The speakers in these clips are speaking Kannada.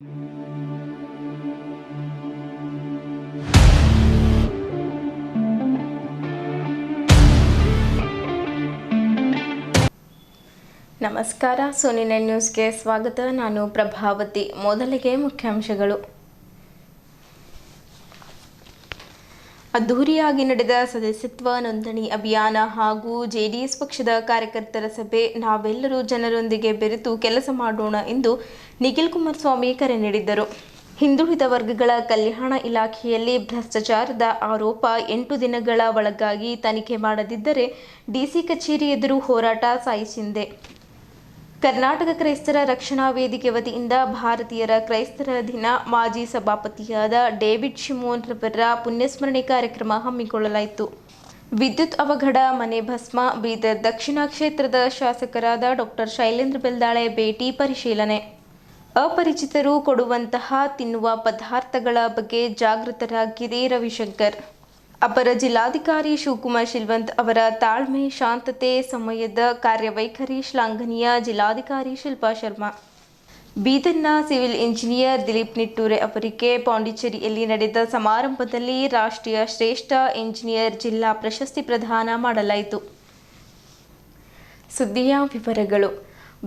ನಮಸ್ಕಾರ, ಸೋನಿ9 ನ್ಯೂಸ್ಗೆ ಸ್ವಾಗತ. ನಾನು ಪ್ರಭಾವತಿ. ಮೊದಲಿಗೆ ಮುಖ್ಯಾಂಶಗಳು. ಅದ್ದೂರಿಯಾಗಿ ನಡೆದ ಸದಸ್ಯತ್ವ ನೋಂದಣಿ ಅಭಿಯಾನ ಹಾಗೂ ಜೆಡಿಎಸ್ ಪಕ್ಷದ ಕಾರ್ಯಕರ್ತರ ಸಭೆ. ನಾವೆಲ್ಲರೂ ಜನರೊಂದಿಗೆ ಬೆರೆತು ಕೆಲಸ ಮಾಡೋಣ ಎಂದು ನಿಖಿಲ್ ಕುಮಾರಸ್ವಾಮಿ ಕರೆ ನೀಡಿದ್ದರು. ಹಿಂದುಳಿದ ವರ್ಗಗಳ ಕಲ್ಯಾಣ ಇಲಾಖೆಯಲ್ಲಿ ಭ್ರಷ್ಟಾಚಾರದ ಆರೋಪ. 8 ದಿನಗಳ ಒಳಗಾಗಿ ತನಿಖೆ ಮಾಡದಿದ್ದರೆ ಡಿಸಿ ಕಚೇರಿ ಎದುರು ಹೋರಾಟ. ಸಾಯಿ ಶಿಂದೆ. ಕರ್ನಾಟಕ ಕ್ರೈಸ್ತರ ರಕ್ಷಣಾ ವೇದಿಕೆ ವತಿಯಿಂದ ಭಾರತೀಯರ ಕ್ರೈಸ್ತರ ದಿನ. ಮಾಜಿ ಸಭಾಪತಿಯಾದ ಡೇವಿಡ್ ಶಿಮೋನ್ ರವರ ಪುಣ್ಯಸ್ಮರಣೆ ಕಾರ್ಯಕ್ರಮ ಹಮ್ಮಿಕೊಳ್ಳಲಾಯಿತು. ವಿದ್ಯುತ್ ಅವಘಡ, ಮನೆ ಭಸ್ಮ. ಬೀದರ್ ದಕ್ಷಿಣ ಕ್ಷೇತ್ರದ ಶಾಸಕರಾದ ಡಾಕ್ಟರ್ ಶೈಲೇಂದ್ರ ಬೆಲ್ದಾಳೆ ಭೇಟಿ ಪರಿಶೀಲನೆ. ಅಪರಿಚಿತರು ಕೊಡುವಂತಹ ತಿನ್ನುವ ಪದಾರ್ಥಗಳ ಬಗ್ಗೆ ಜಾಗೃತರಾಗಿದೆ ರವಿಶಂಕರ್. ಅಪರ ಜಿಲ್ಲಾಧಿಕಾರಿ ಶಿವಕುಮಾರ್ ಶಿಲ್ವಂತ್ ಅವರ ತಾಳ್ಮೆ, ಶಾಂತತೆ, ಸಮಯದ ಕಾರ್ಯವೈಖರಿ ಶ್ಲಾಘನೀಯ. ಜಿಲ್ಲಾಧಿಕಾರಿ ಶಿಲ್ಪಾ ಶರ್ಮಾ. ಬೀದರ್ನ ಸಿವಿಲ್ ಇಂಜಿನಿಯರ್ ದಿಲೀಪ್ ನಿಟ್ಟೂರೆ ಅವರಿಗೆ ಪಾಂಡಿಚೇರಿಯಲ್ಲಿ ನಡೆದ ಸಮಾರಂಭದಲ್ಲಿ ರಾಷ್ಟ್ರೀಯ ಶ್ರೇಷ್ಠ ಇಂಜಿನಿಯರ್ ಜಿಲ್ಲಾ ಪ್ರಶಸ್ತಿ ಪ್ರದಾನ ಮಾಡಲಾಯಿತು. ಸುದ್ದಿಯ ವಿವರಗಳು.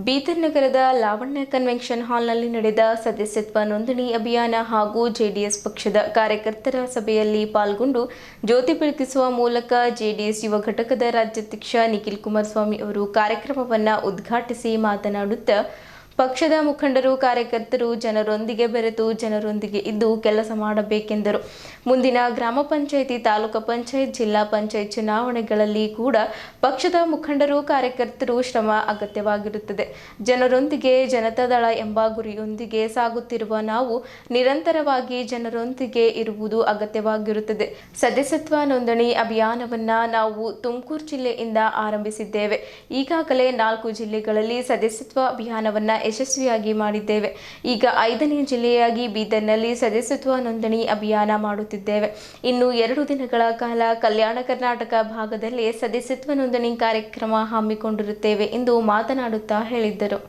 ಬೀದರ್ ನಗರದ ಲಾವಣ್ಯ ಕನ್ವೆನ್ಷನ್ ಹಾಲ್ನಲ್ಲಿ ನಡೆದ ಸದಸ್ಯತ್ವ ನೋಂದಣಿ ಅಭಿಯಾನ ಹಾಗೂ ಜೆಡಿಎಸ್ ಪಕ್ಷದ ಕಾರ್ಯಕರ್ತರ ಸಭೆಯಲ್ಲಿ ಪಾಲ್ಗೊಂಡು ಜ್ಯೋತಿ ಬೆಳಗಿಸುವ ಮೂಲಕ ಜೆಡಿಎಸ್ ಯುವ ಘಟಕದ ರಾಜ್ಯಾಧ್ಯಕ್ಷ ನಿಖಿಲ್ ಕುಮಾರಸ್ವಾಮಿ ಅವರು ಕಾರ್ಯಕ್ರಮವನ್ನು ಉದ್ಘಾಟಿಸಿ ಮಾತನಾಡುತ್ತಾ, ಪಕ್ಷದ ಮುಖಂಡರು, ಕಾರ್ಯಕರ್ತರು ಜನರೊಂದಿಗೆ ಬೆರೆತು ಜನರೊಂದಿಗೆ ಇದ್ದು ಕೆಲಸ ಮಾಡಬೇಕೆಂದರು. ಮುಂದಿನ ಗ್ರಾಮ ಪಂಚಾಯಿತಿ, ತಾಲೂಕು ಪಂಚಾಯತ್, ಜಿಲ್ಲಾ ಪಂಚಾಯತ್ ಚುನಾವಣೆಗಳಲ್ಲಿ ಕೂಡ ಪಕ್ಷದ ಮುಖಂಡರು, ಕಾರ್ಯಕರ್ತರು ಶ್ರಮ ಅಗತ್ಯವಾಗಿರುತ್ತದೆ. ಜನರೊಂದಿಗೆ ಜನತಾದಳ ಎಂಬ ಗುರಿಯೊಂದಿಗೆ ಸಾಗುತ್ತಿರುವ ನಾವು ನಿರಂತರವಾಗಿ ಜನರೊಂದಿಗೆ ಇರುವುದು ಅಗತ್ಯವಾಗಿರುತ್ತದೆ. ಸದಸ್ಯತ್ವ ನೋಂದಣಿ ಅಭಿಯಾನವನ್ನು ನಾವು ತುಮಕೂರು ಜಿಲ್ಲೆಯಿಂದ ಆರಂಭಿಸಿದ್ದೇವೆ. ಈಗಾಗಲೇ 4 ಜಿಲ್ಲೆಗಳಲ್ಲಿ ಸದಸ್ಯತ್ವ ಅಭಿಯಾನವನ್ನು ಯಶಸ್ವಿಯಾಗಿ ಮಾಡಿದ್ದೇವೆ. ಈಗ 5ನೇ ಜಿಲ್ಲೆಯಾಗಿ ಬೀದರ್ನಲ್ಲಿ ಸದಸ್ಯತ್ವ ನೋಂದಣಿ ಅಭಿಯಾನ ಮಾಡುತ್ತಿದ್ದೇವೆ. ಇನ್ನು 2 ದಿನಗಳ ಕಾಲ ಕಲ್ಯಾಣ ಕರ್ನಾಟಕ ಭಾಗದಲ್ಲಿ ಸದಸ್ಯತ್ವ ನೋಂದಣಿ ಕಾರ್ಯಕ್ರಮ ಹಮ್ಮಿಕೊಂಡಿರುತ್ತೇವೆ ಎಂದು ಮಾತನಾಡುತ್ತಾ ಹೇಳಿದ್ದರು.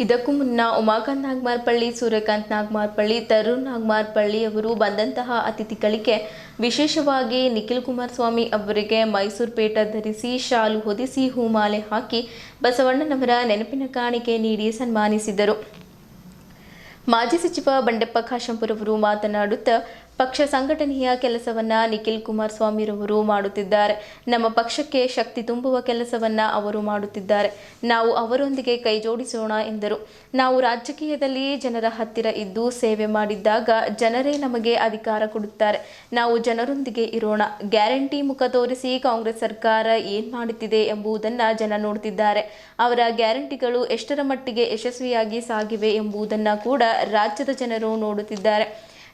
ಇದಕ್ಕೂ ಮುನ್ನ ಉಮಾಕಾಂತ್ ನಾಗಮಾರಪಳ್ಳಿ, ಸೂರ್ಯಕಾಂತ್ ನಾಗಮಾರಪಳ್ಳಿ, ತರುಣ್ ನಾಗಮಾರಪಳ್ಳಿ ಅವರು ಬಂದಂತಹ ಅತಿಥಿಗಳಿಗೆ ವಿಶೇಷವಾಗಿ ನಿಖಿಲ್ ಕುಮಾರಸ್ವಾಮಿ ಅವರಿಗೆ ಮೈಸೂರು ಪೇಟ ಧರಿಸಿ, ಶಾಲು ಹೊದಿಸಿ, ಹೂಮಾಲೆ ಹಾಕಿ ಬಸವಣ್ಣನವರ ನೆನಪಿನ ಕಾಣಿಕೆ ನೀಡಿ ಸನ್ಮಾನಿಸಿದರು. ಮಾಜಿ ಸಚಿವ ಬಂಡೆಪ್ಪ ಖಾಶೆಂಪೂರ್ ಅವರು ಮಾತನಾಡುತ್ತಾ, ಪಕ್ಷ ಸಂಘಟನೆಯ ಕೆಲಸವನ್ನು ನಿಖಿಲ್ ಕುಮಾರಸ್ವಾಮಿರವರು ಮಾಡುತ್ತಿದ್ದಾರೆ. ನಮ್ಮ ಪಕ್ಷಕ್ಕೆ ಶಕ್ತಿ ತುಂಬುವ ಕೆಲಸವನ್ನು ಅವರು ಮಾಡುತ್ತಿದ್ದಾರೆ. ನಾವು ಅವರೊಂದಿಗೆ ಕೈ ಜೋಡಿಸೋಣ ಎಂದರು. ನಾವು ರಾಜಕೀಯದಲ್ಲಿ ಜನರ ಹತ್ತಿರ ಇದ್ದು ಸೇವೆ ಮಾಡಿದ್ದಾಗ ಜನರೇ ನಮಗೆ ಅಧಿಕಾರ ಕೊಡುತ್ತಾರೆ. ನಾವು ಜನರೊಂದಿಗೆ ಇರೋಣ. ಗ್ಯಾರಂಟಿ ಮುಖ ತೋರಿಸಿ ಕಾಂಗ್ರೆಸ್ ಸರ್ಕಾರ ಏನ್ ಮಾಡುತ್ತಿದೆ ಎಂಬುದನ್ನು ಜನ ನೋಡುತ್ತಿದ್ದಾರೆ. ಅವರ ಗ್ಯಾರಂಟಿಗಳು ಎಷ್ಟರ ಮಟ್ಟಿಗೆ ಯಶಸ್ವಿಯಾಗಿ ಸಾಗಿವೆ ಎಂಬುದನ್ನು ಕೂಡ ರಾಜ್ಯದ ಜನರು ನೋಡುತ್ತಿದ್ದಾರೆ.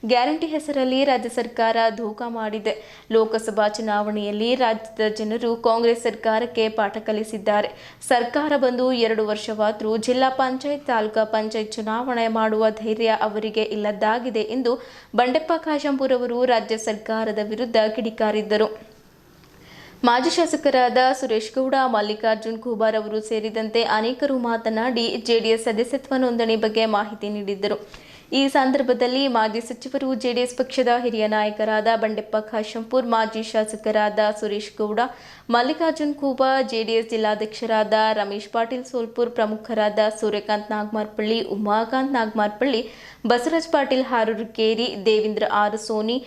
ಗ್ಯಾರಂಟಿ ಹೆಸರಲ್ಲಿ ರಾಜ್ಯ ಸರ್ಕಾರ ಧೋಖಾ ಮಾಡಿದೆ. ಲೋಕಸಭಾ ಚುನಾವಣೆಯಲ್ಲಿ ರಾಜ್ಯದ ಜನರು ಕಾಂಗ್ರೆಸ್ ಸರ್ಕಾರಕ್ಕೆ ಪಾಠ ಕಲಿಸಿದ್ದಾರೆ. ಸರ್ಕಾರ ಬಂದು 2 ವರ್ಷವಾದರೂ ಜಿಲ್ಲಾ ಪಂಚಾಯತ್, ತಾಲೂಕಾ ಪಂಚಾಯತ್ ಚುನಾವಣೆ ಮಾಡುವ ಧೈರ್ಯ ಅವರಿಗೆ ಇಲ್ಲದಾಗಿದೆ ಎಂದು ಬಂಡೆಪ್ಪ ಖಾಶೆಂಪೂರ್ ಅವರು ರಾಜ್ಯ ಸರ್ಕಾರದ ವಿರುದ್ಧ ಕಿಡಿಕಾರಿದ್ದರು. ಮಾಜಿ ಶಾಸಕರಾದ ಸುರೇಶ್ ಗೌಡ, ಮಲ್ಲಿಕಾರ್ಜುನ್ ಖೂಬಾರ್ ಅವರು ಸೇರಿದಂತೆ ಅನೇಕರು ಮಾತನಾಡಿ ಜೆಡಿಎಸ್ ಸದಸ್ಯತ್ವ ನೋಂದಣಿ ಬಗ್ಗೆ ಮಾಹಿತಿ ನೀಡಿದ್ದರು. ಈ ಸಂದರ್ಭದಲ್ಲಿ ಮಾಜಿ ಸಚಿವರು, ಜೆಡಿಎಸ್ ಪಕ್ಷದ ಹಿರಿಯ ನಾಯಕರಾದ ಬಂಡೆಪ್ಪ ಖಾಶೆಂಪೂರ್, ಮಾಜಿ ಶಾಸಕರಾದ ಸುರೇಶ್ ಗೌಡ, ಮಲ್ಲಿಕಾರ್ಜುನ್ ಖೂಬಾರ್, ಜೆಡಿಎಸ್ ಜಿಲ್ಲಾಧ್ಯಕ್ಷರಾದ ರಮೇಶ್ ಪಾಟೀಲ್ ಸೋಲ್ಪುರ್, ಪ್ರಮುಖರಾದ ಸೂರ್ಯಕಾಂತ್ ನಾಗಮಾರಪಳ್ಳಿ, ಉಮಾಕಾಂತ್ ನಾಗಮಾರಪಳ್ಳಿ, ಬಸವರಾಜ್ ಪಾಟೀಲ್ ಹಾರೂರಕೇರಿ, ದೇವೇಂದ್ರ ಆರ್ ಸೋನಿ,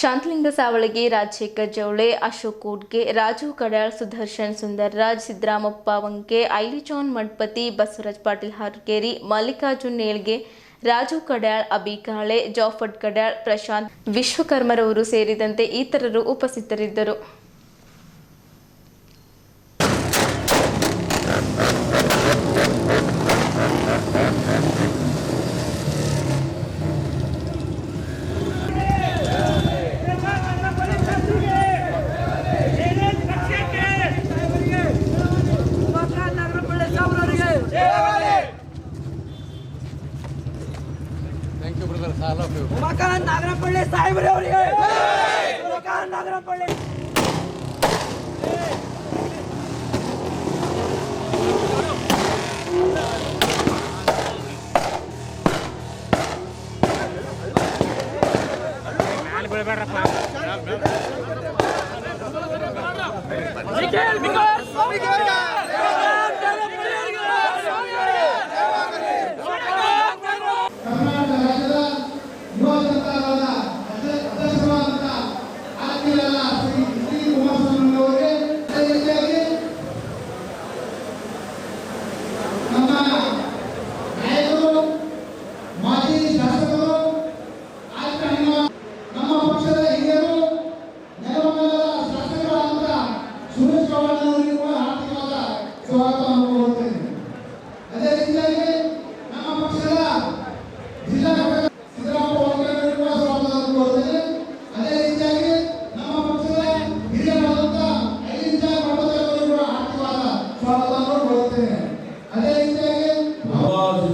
ಶಾಂತಲಿಂಗ ಸಾವಳಗಿ, ರಾಜಶೇಖರ್ ಜವಳೆ, ಅಶೋಕ್ ಕೋಡ್ಗೆ, ರಾಜು ಕಡ್ಯಾಳ್, ಸುದರ್ಶನ್ ಸುಂದರ್ರಾಜ್, ಸಿದ್ದರಾಮಪ್ಪ ವಂಕೆ, ಐಲಿಜಾನ್ ಮಡ್ಪತಿ, ಬಸವರಾಜ್ ಪಾಟೀಲ್ ಹಾರೂರಕೇರಿ, ಮಲ್ಲಿಕಾರ್ಜುನ್ ನೇಳ್ಗೆ, ರಾಜು ಕಡ್ಯಾಳ್, ಅಬಿ ಕಾಳೆ, ಜಾಫರ್ ಕಡ್ಯಾಳ್, ಪ್ರಶಾಂತ್ ವಿಶ್ವಕರ್ಮರವರು ಸೇರಿದಂತೆ ಇತರರು ಉಪಸ್ಥಿತರಿದ್ದರು. ಉಮಾಕಾಂತ್ ನಾಗರಪಳ್ಳಿ ಸಾಹೇಬ್ರೆ ಅವರಿಗೆ ಉಮಾಕಾಂತ್ ನಾಗರಪಳ್ಳಿ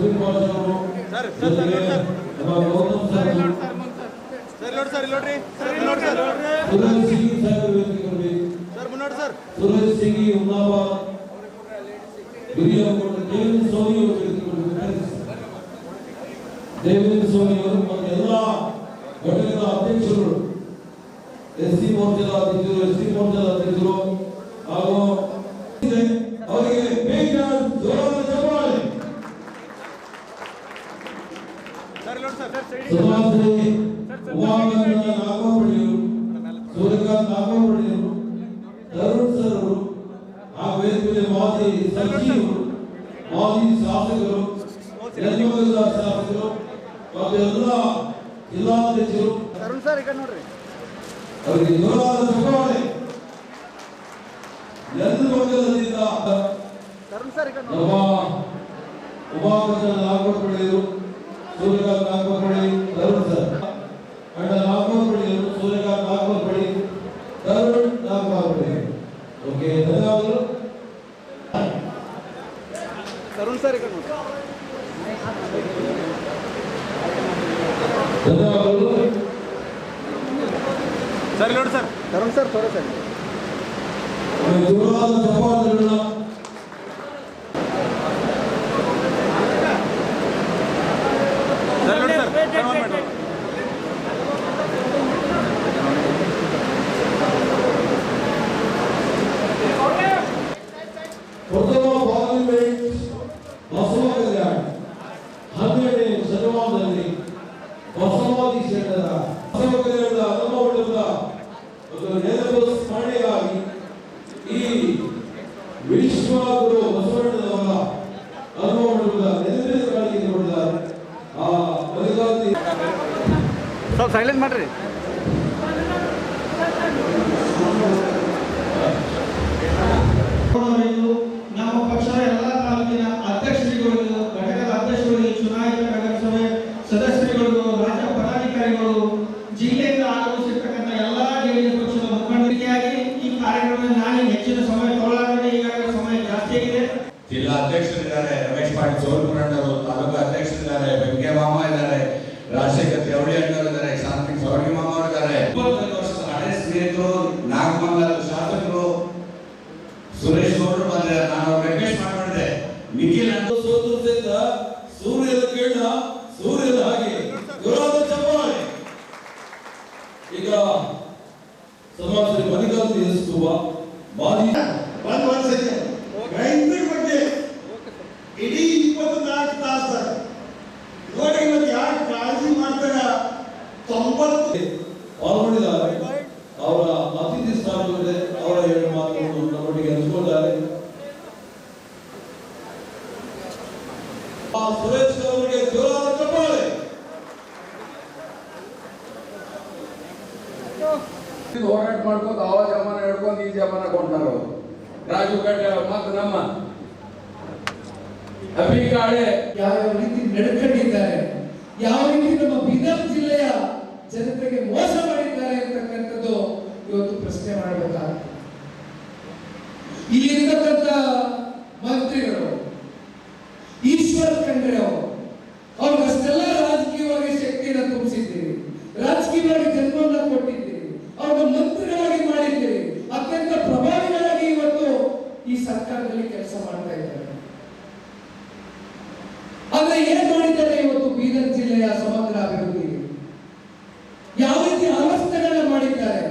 ಸುದೀಪ್ ಬಾಸ್ ಅವರು ಜೊತೆಗೆ ನಮ್ಮ ಗೌತಮ್ ಸರ್ ಸುರೇಶ್ ಸಿಂಗ್ ಸಾಹೇಬರು ವೇದಿಕೆ ಬರಬೇಕು. ಸುರೇಶ್ ಸಿಂಗ್ ಉನ್ನಾಬಾದ್ ಹಿರಿಯರು ದೇವೇಂದ್ರ ಸ್ವಾಮಿ ಅವರು ವೇದಿಕೆ ಬರಬೇಕು. ದೇವೇಂದ್ರ ಸ್ವಾಮಿ ಅವರು ಮತ್ತು ಎಲ್ಲ ಘಟಕದ ಅಧ್ಯಕ್ಷರು, ಎಸ್ಸಿ ಮೋರ್ಚಾದ ಅಧ್ಯಕ್ಷರು, ಎಸ್ಸಿ ಮೋರ್ಚಾದ ಅಧ್ಯಕ್ಷರು ಹಾಗೂ ಅವರಿಗೆ ಬೇಕಾದ ಜೋರಾದ ಚಪ್ಪಾಳೆ. ಸಮಾಜದಲ್ಲಿ ಉಮಾಕಾಂತ ನಾಗಪಡಿಯವರು, ಸೂರ್ಯಕಾಂತ್ ನಾಗಪಡಿಯವರು, ತರುಣ್ ಸರ್ ಅವರು, ಆ ವೇದಿಕೆಯಲ್ಲಿ ಮಾಜಿ ಸಚಿವರು, ಮಾಜಿ ಶಾಸಕರು, ಯಲಬುರ್ಗದ ಶಾಸಕರು ಮತ್ತು ಎಲ್ಲ ಜಿಲ್ಲಾಧ್ಯಕ್ಷರು ಅವರಿಗೆ ಜೋರಾದ ಚಪ್ಪಾಳೆ. ಯಲಬುರ್ಗದಿಂದ ನಮ್ಮ ಉಮಾಕಾಂತ ನಾಗಪಡಿಯವರು, ಸೂರ್ಯಕಾಂತ್ ನಾಗಪಡಿ, ತರುಣ್ ಸರ್ ಅಣ್ಣ ನಾಗಪಡಿಯವರು, ಸೂರ್ಯಕಾಂತ್ ನಾಗಪಡಿ, ತರುಣ್ ನಾಗಪಡಿ. ಓಕೆ, ಧನ್ಯವಾದಗಳು. ತರುಣ್ ಸರ್ ಧನ್ಯವಾದಗಳು. ತರುಣ್ ಸರ್ ತೋರ ಸರ್ ಜೋರಾದ ಚಪ್ಪಾಳೆಗಳನ್ನ ಪ್ರಥಮ ಪಾರ್ಲಿಮೆಂಟ್ ಬಸವ ಕಲ್ಯಾಣ 12ನೇ ಶತಮಾನದಲ್ಲಿ ಬಸವಾದಿ ಶರಣರ ಬಸವ ಕಲ್ಯಾಣದ ಅನುಭವದ ಒಂದು ನೆನಪು ಸ್ಮರಣೆಗಾಗಿ ಈ ವಿಶ್ವಗುರು ಬಸವಣ್ಣನವರ ಅನುಭವದ ನೆನಪಿನಗಾಗಿ ನೋಡಿದ್ದಾರೆ. ಆ ಮಲ್ಲಿಕಾರ್ಜುನ ಸ್ವಲ್ಪ ಸೈಲೆಂಟ್ ಮಾಡ್ರಿ. ನಮ್ಮ ಪಕ್ಷದ ಎಲ್ಲ ತಾಲೂಕಿನ ಅಧ್ಯಕ್ಷರುಗಳು, ಘಟಕದ ಅಧ್ಯಕ್ಷರುಗಳು, ಚುನಾಯಿತ ನಗರಸಭೆ ಸದಸ್ಯರುಗಳು, ರಾಜ್ಯ ಪದಾಧಿಕಾರಿಗಳು, ಜಿಲ್ಲೆಯಿಂದ ಆಗಮಿಸಿರ್ತಕ್ಕಂಥ ಎಲ್ಲ ಜೆಡಿಎಸ್ ಪಕ್ಷದ ಮುಖಂಡರಿಗಾಗಿ ಈ ಕಾರ್ಯಕ್ರಮದಲ್ಲಿ ನಾನು ಹೆಚ್ಚಿನ ಸಮಯ ತಗೊಳ್ಳಾಗಿದೆ. ಈಗಾಗಲೇ ಸಮಯ ಜಾಸ್ತಿ ಆಗಿದೆ. ಜಿಲ್ಲಾ ಅಧ್ಯಕ್ಷರಿದ್ದಾರೆ ರಮೇಶ್ ಪಾಟೀಲ್ ಸೋಲ್ಪುರಣ್ಣವರು, ತಾಲೂಕು ಅಧ್ಯಕ್ಷರಿದ್ದಾರೆ ಬೆಂಕೆ ಮಾಮ ಇದ್ದಾರೆ, ರಾಜಶೇಖರ್ ತ್ಯಾವಡಿ ಅಣ್ಣವರು ಇದ್ದಾರೆ, ಶಾಂತಿ ಸೌರ್ಗಿ ಮಾಮ ಅವರು ಇದ್ದಾರೆ, 25 ವರ್ಷದ ಹಳೆ ಸ್ನೇಹಿತರು, ನಾಗಮಂಗಲ ಶಾಸಕರು ಸುರೇಶ್ ಗೌಡರು ಬಂದ್ರೆ ನಾನು ರಿಕ್ವೆಸ್ಟ್ ಮಾಡಿದೆ. ನಿಖಿಲ್ ಸೋದರದಿಂದ ಸೂರ್ಯದ ಕಿರಣ ಸೂರ್ಯದ ಹಾಗೆ ಜೋರಾದ ಚಪ್ಪಾಳೆ. ಈಗ ಸಮಾಜದಲ್ಲಿ ಮಲ್ಲಿಕಾರ್ಜುನ ಎಸ್ಕುವ ಮಾಜಿ ಒಂದು ಸೆಕೆಂಡ್ ರೈತರ ಬಗ್ಗೆ ಇಡೀ 24 ತಾಸು ನೋಡಿ ಇವತ್ತು ಯಾರು ಕಾಳಜಿ ಮಾಡ್ತಾರ 90 ಪಾಲ್ಗೊಂಡಿದ್ದಾರೆ. ಅವರ ಅತಿಥಿ ಸ್ಥಾನದಲ್ಲಿದೆ. ಅವರ 2 ಮಾತುಗಳನ್ನು ನಮ್ಮೊಟ್ಟಿಗೆ ಹಂಚಿಕೊಂಡಿದ್ದಾರೆ. ಸುರೇಶ್ ಅವರಿಗೆ ಜೋರಾದ ಚಪ್ಪಾಳೆ. ಹೋರಾಟ ಮಾಡ್ಕೊಂಡು ಅವ ಜಮಾನ ಹಿಡ್ಕೊಂಡು ಈ ಜಮಾನ ಕೊಂಡಾರ ರಾಜು ಗಡ್ಡೆ ಮತ್ತು ನಮ್ಮ ಅಭಿಕಾಳೆ ಯಾವ ರೀತಿ ನಡ್ಕೊಂಡಿದ್ದಾರೆ, ಯಾವ ರೀತಿ ನಮ್ಮ ಬೀದರ್ ಜಿಲ್ಲೆಯ ಜನತೆಗೆ ಮೋಸ ಮಾಡಿದ್ದಾರೆ ಅಂತಕ್ಕಂಥದ್ದು ಇವತ್ತು ಪ್ರಶ್ನೆ ಮಾಡಬೇಕಾಗುತ್ತೆ. ಇಲ್ಲಿರ್ತಕ್ಕಂಥ ಮಂತ್ರಿಗಳು ಈಶ್ವರ್ ಖಂಡ್ರೆ ಅವರು ಅಷ್ಟೆಲ್ಲ ರಾಜಕೀಯವಾಗಿ ಶಕ್ತಿಯನ್ನು ತುಂಬಿಸಿದ್ದೀರಿ, ರಾಜಕೀಯವಾಗಿ ಜನ್ಮವನ್ನು ಕೊಟ್ಟಿದ್ದೀರಿ, ಅವ್ರನ್ನ ಮಂತ್ರಿಗಳಾಗಿ ಮಾಡಿದ್ದೀರಿ, ಅತ್ಯಂತ ಪ್ರಭಾವಿಗಳಾಗಿ ಇವತ್ತು ಈ ಸರ್ಕಾರದಲ್ಲಿ ಕೆಲಸ ಮಾಡ್ತಾ ಇದ್ದಾರೆ. ಆದ್ರೆ ಏನ್ ಮಾಡಿದ್ದಾರೆ ಇವತ್ತು ಬೀದರ್ ಜಿಲ್ಲೆಯ ಸಮಗ್ರ ಅಭಿವೃದ್ಧಿ, ಯಾವ ರೀತಿ ಅವಸ್ಥೆಗಳನ್ನ ಮಾಡಿದ್ದಾರೆ,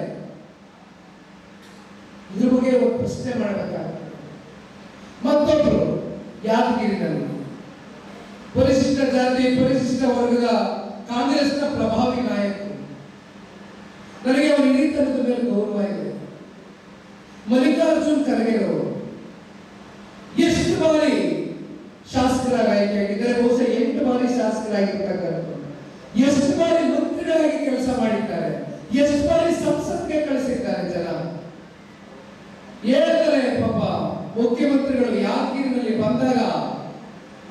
ಇದ್ರ ಬಗ್ಗೆ ಒಂದು ಪ್ರಶ್ನೆ ಮಾಡಬೇಕಾಗುತ್ತೆ. ಮತ್ತೊಬ್ರು ಯಾದಗಿರಿನಲ್ಲಿ ಪರಿಶಿಷ್ಟ ಜಾತಿ ಪರಿಶಿಷ್ಟ ವರ್ಗದ ಕಾಂಗ್ರೆಸ್ನ ಪ್ರಭಾವಿ ನಾಯಕರು, ನನಗೆ ಅವರ ಹಿರಿತನದ ಮೇಲೆ ಗೌರವ ಇದೆ. ಮಲ್ಲಿಕಾರ್ಜುನ್ ಖರ್ಗೆ ಅವರು ಎಷ್ಟು ಬಾರಿ ಶಾಸಕರಾಗಿ ಆಯ್ಕೆಯಾಗಿದ್ದಾರೆ, ಬಹುಶಃ 8 ಬಾರಿ ಶಾಸಕರಾಗಿರ್ತಕ್ಕಂಥದ್ದು, ಎಷ್ಟು ಬಾರಿ ಮಂತ್ರಿಗಳಾಗಿ ಕೆಲಸ ಮಾಡಿದ್ದಾರೆ, ಎಷ್ಟು ಬಾರಿ ಸಂಸತ್ಗೆ ಕಳಿಸಿದ್ದಾರೆ. ಜನ ಹೇಳ್ತಾರೆ ಪಾಪ ಮುಖ್ಯಮಂತ್ರಿಗಳು ಯಾದಗಿರಿನಲ್ಲಿ ಬಂದಾಗ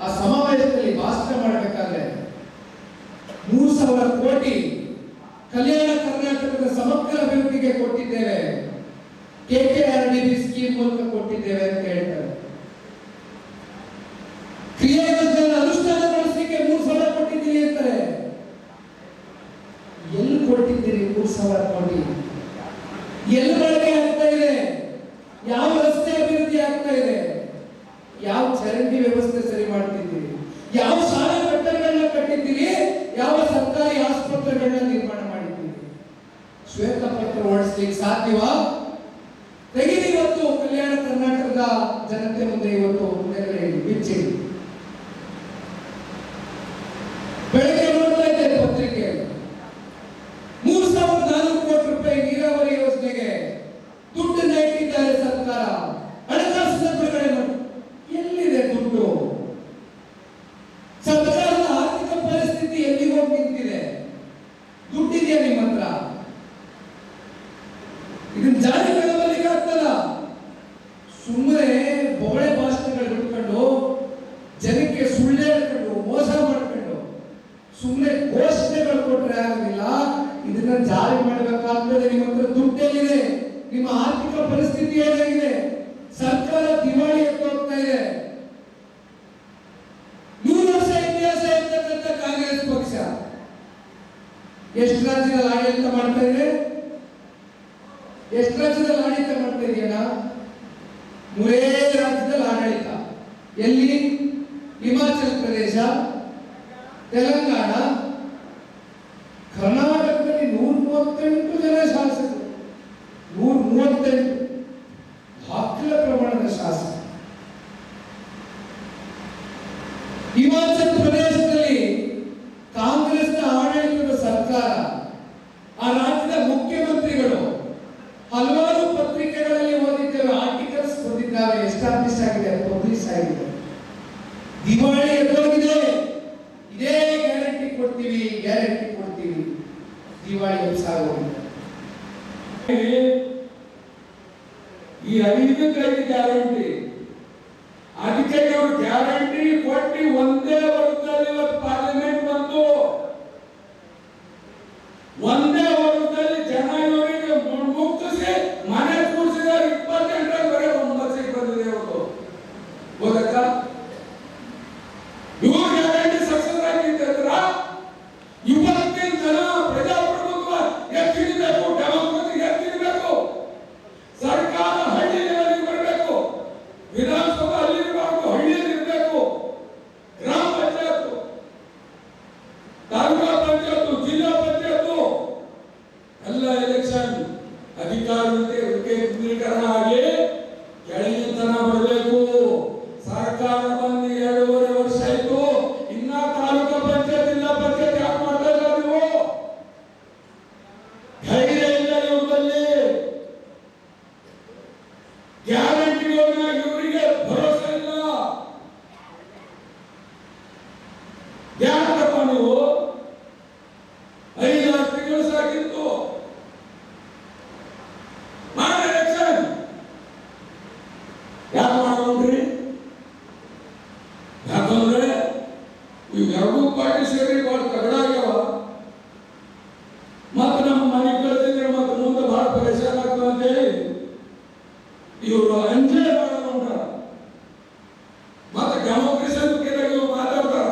ಆ ಸಮಾವೇಶದಲ್ಲಿ ಭಾಷಣ ಮಾಡಬೇಕಾದ್ರೆ 3,000 ಕೋಟಿ ಕಲ್ಯಾಣ ಕರ್ನಾಟಕದ ಸಮಗ್ರ ಅಭಿವೃದ್ಧಿಗೆ ಕೊಟ್ಟಿದ್ದೇವೆ, KKRDB ಸ್ಕೀಮ್ ಮೂಲಕ ಕೊಟ್ಟಿದ್ದೇವೆ ಅಂತ ಹೇಳ್ತಾರೆ. ಕ್ರಿಯಾಯೋಜನೆ ಅನುಷ್ಠಾನ ಮಾತ್ರ ಓಡಿಸ್ಲಿಕ್ಕೆ ಸಾಧ್ಯವಾ? ತೆಗೆದು ಇವತ್ತು ಕಲ್ಯಾಣ ಕರ್ನಾಟಕದ ಜನತೆ ಮುಂದೆ ಇವತ್ತು ಬಿಚ್ಚಿಡಿ. ಬೆಳಗ್ಗೆ ನೋಡ್ತಾ ಇದ್ದೇನೆ ಪತ್ರಿಕೆಯಲ್ಲಿ 3,400 ಕೋಟಿ ರೂಪಾಯಿ ನೀರಾವರಿ ಯೋಜನೆಗೆ ದುಡ್ಡನ್ನ ಇಟ್ಟಿದ್ದಾರೆ ಸರ್ಕಾರ. ಹಣಕಾಸಿನ ಬಿಡುಗಡೆ ಮಾಡಿ ಎಲ್ಲಿದೆ ದುಡ್ಡು? ಸರ್ಕಾರದ ಆರ್ಥಿಕ ಪರಿಸ್ಥಿತಿ ಎಲ್ಲಿಗೆ ಹೋಗಿ ನಿಂತಿದೆ? ದುಡ್ಡಿದೆಯಾ ನಿಮ್ಮ ಹತ್ರ? ಇದನ್ನ ಜಾರಿ ಮಾಡಲಿಕ್ಕೆ ಆಗ್ತದ? ಸುಮ್ಮನೆ ಬೊಗಳೆ ಭಾಷಣಗಳು ಬಿಟ್ಕೊಂಡು ಜನಕ್ಕೆ ಸುಳ್ಳು ಹೇಳ್ಕೊಂಡು ಮೋಸ ಮಾಡ್ಕೊಂಡು ಸುಮ್ಮನೆ ಘೋಷಣೆಗಳು ಕೊಟ್ಟರೆ ಆಗೋದಿಲ್ಲ. ಇದನ್ನ ಜಾರಿ ಮಾಡಬೇಕಾಗ್ತದೆ. ನಿಮ್ಮ ಹತ್ರ ದುಡ್ಡೆಲ್ಲಿದೆ? ನಿಮ್ಮ ಆರ್ಥಿಕ ಪರಿಸ್ಥಿತಿ ಏನಾಗಿದೆ? ಸರ್ಕಾರ ದಿವಾಳಿ ಎತ್ತು ಹೋಗ್ತಾ ಇದೆ. 100 ವರ್ಷ ಇತಿಹಾಸ ಇರ್ತಕ್ಕಂಥ ಕಾಂಗ್ರೆಸ್ ಪಕ್ಷ ಎಷ್ಟು ರಾಜ್ಯದಲ್ಲಿ ಆಡಳಿತ ಮಾಡ್ತಾ ಇದೆ? ಎಷ್ಟು ರಾಜ್ಯದಲ್ಲಿ ಆಡಳಿತ ಮಾಡ್ತಾ ಇದೆಯಲ್ಲ? 3 ರಾಜ್ಯದಲ್ಲಿ ಆಡಳಿತ. ಎಲ್ಲಿ? ಹಿಮಾಚಲ ಪ್ರದೇಶ, ತೆಲಂಗಾಣ, ಕರ್ನಾಟಕದಲ್ಲಿ 138 ಜನ ಶಾಸಕರು. 138 ದಾಖಲೆ ಪ್ರಮಾಣದ ಶಾಸಕ. ಹಿಮಾಚಲ ಪ್ರದೇಶದಲ್ಲಿ ಕಾಂಗ್ರೆಸ್ನ ಆಡಳಿತದ ಸರ್ಕಾರ, ಆ ರಾಜ್ಯದ ಮುಖ್ಯಮಂತ್ರಿಗಳು ಹಲವಾರು ಪತ್ರಿಕೆಗಳಲ್ಲಿ ಓದಿದ್ದೇವೆ, ಆರ್ಟಿಕಲ್ಸ್ ಬಂದಿದ್ದಾವೆ, ಎಸ್ಟಾಬ್ಲಿಷ್ ಆಗಿದೆ, ಪಬ್ಲಿಷ್ ಆಗಿದೆ. ದಿವಾಳಿ ಎದ್ದೋಗಿದೆ. ಇದೇ ಗ್ಯಾರಂಟಿ ಕೊಡ್ತೀವಿ, ಗ್ಯಾರಂಟಿ ಕೊಡ್ತೀವಿ, ದಿವಾಳಿ ಎಬ್ಸಾಗೋಗಿದೆ. ಈ 5 ಗ್ಯಾರಂಟಿ, ಅದಕ್ಕೆ ಅವರು ಗ್ಯಾರಂಟಿ ಕೊಟ್ಟು ಒಂದೇ ವರ್ಷದಲ್ಲಿ ಇವತ್ತು ಪಾರ್ಲಿಮೆಂಟ್ ಬಂತು. ಒಂದೇ ವರ್ಷದಲ್ಲಿ ಜನ ಇವರಿಗೆ ಮುಗಿಸಿ ಮನೆ ಕೂಡಿಸಿದ್ದಾರೆ. 28 ಒಂಬತ್ತು ಬಂದಿದೆ ಇವತ್ತು. ಹೋದಕ್ಕ ಇವರು ಗ್ಯಾರಂಟಿ ಸಕ್ಸಸ್ ಆಗಿದ್ದ ಇವತ್ತಿನ ಜನ ಪ್ರಜಾಪ್ರಭುತ್ವ ಎತ್ತಿರಬೇಕು, ಡೆಮೋಕ್ರಸಿ ಎತ್ತಿರಬೇಕು. ಸರ್ಕಾರ ಹಳ್ಳಿ ಲೆವೆಲ್ಗೆ ಬರಬೇಕು, ವಿಧಾನಸಭಾ ಅಲ್ಲಿ ಇರಬೇಕು, ಹಳ್ಳಿಯಲ್ಲಿ ಇರಬೇಕು, ಗ್ರಾಮ ಪಂಚಾಯತ್, ತಾಲೂಕಾ ಪಂಚಾಯತ್, ಜಿಲ್ಲಾ ಪಂಚಾಯತ್ ಎಲ್ಲ ಎಲೆಕ್ಷನ್ ಅಧಿಕಾರಕ್ಕೆ ಕೇಂದ್ರೀಕರಣ ಆಗಿ ಕೆಳಗಿನ ಬರಬೇಕು. ಸರ್ಕಾರ ಬಂದು 2.5 ವರ್ಷ ಆಯ್ತು, ಇನ್ನ ತಾಲೂಕಾ ಪಂಚಾಯತ್, ಜಿಲ್ಲಾ ಪಂಚಾಯತ್ ಯಾಕೆ ಮಾಡ್ತಾ ಇಲ್ಲ? ನೀವು ಧೈರ್ಯ ಇಲ್ಲ ಇವ್ರಲ್ಲಿ. ಗ್ಯಾರಂಟಿಗಳನ್ನ ಇವರಿಗೆ ಭರವಸೆ ಇಲ್ಲ. ಯಾಕಪ್ಪ ನೀವು 5-6 ತಿಂಗಳು ಸಾಕಿತ್ತು ಮಾಡಿ ಎಲೆಕ್ಷನ್ ಯಾಕೆ ಮಾಡೋಣ್ರಿ? ಯಾಕಂದ್ರೆ ಇವೆರಡೂ ಪಾರ್ಟಿ ಸೇರಿ ಬಹಳ ತಗಡಾಗ್ಯಾವ. ಮತ್ತೆ ನಮ್ಮ ಮನೆ ಕಳೆದಿದ್ರೆ ಮತ್ತೆ ಮುಂದೆ ಬಹಳ ಪರೇಶಾನ್ ಆಗ್ತದೆ ಅಂತೇಳಿ ಇವರು ಅಂಜೆ ಮಾಡೋಣ. ಮತ್ತೆ ಡೆಮೋಕ್ರಸಿ ಇವರು ಮಾತಾಡ್ತಾರ.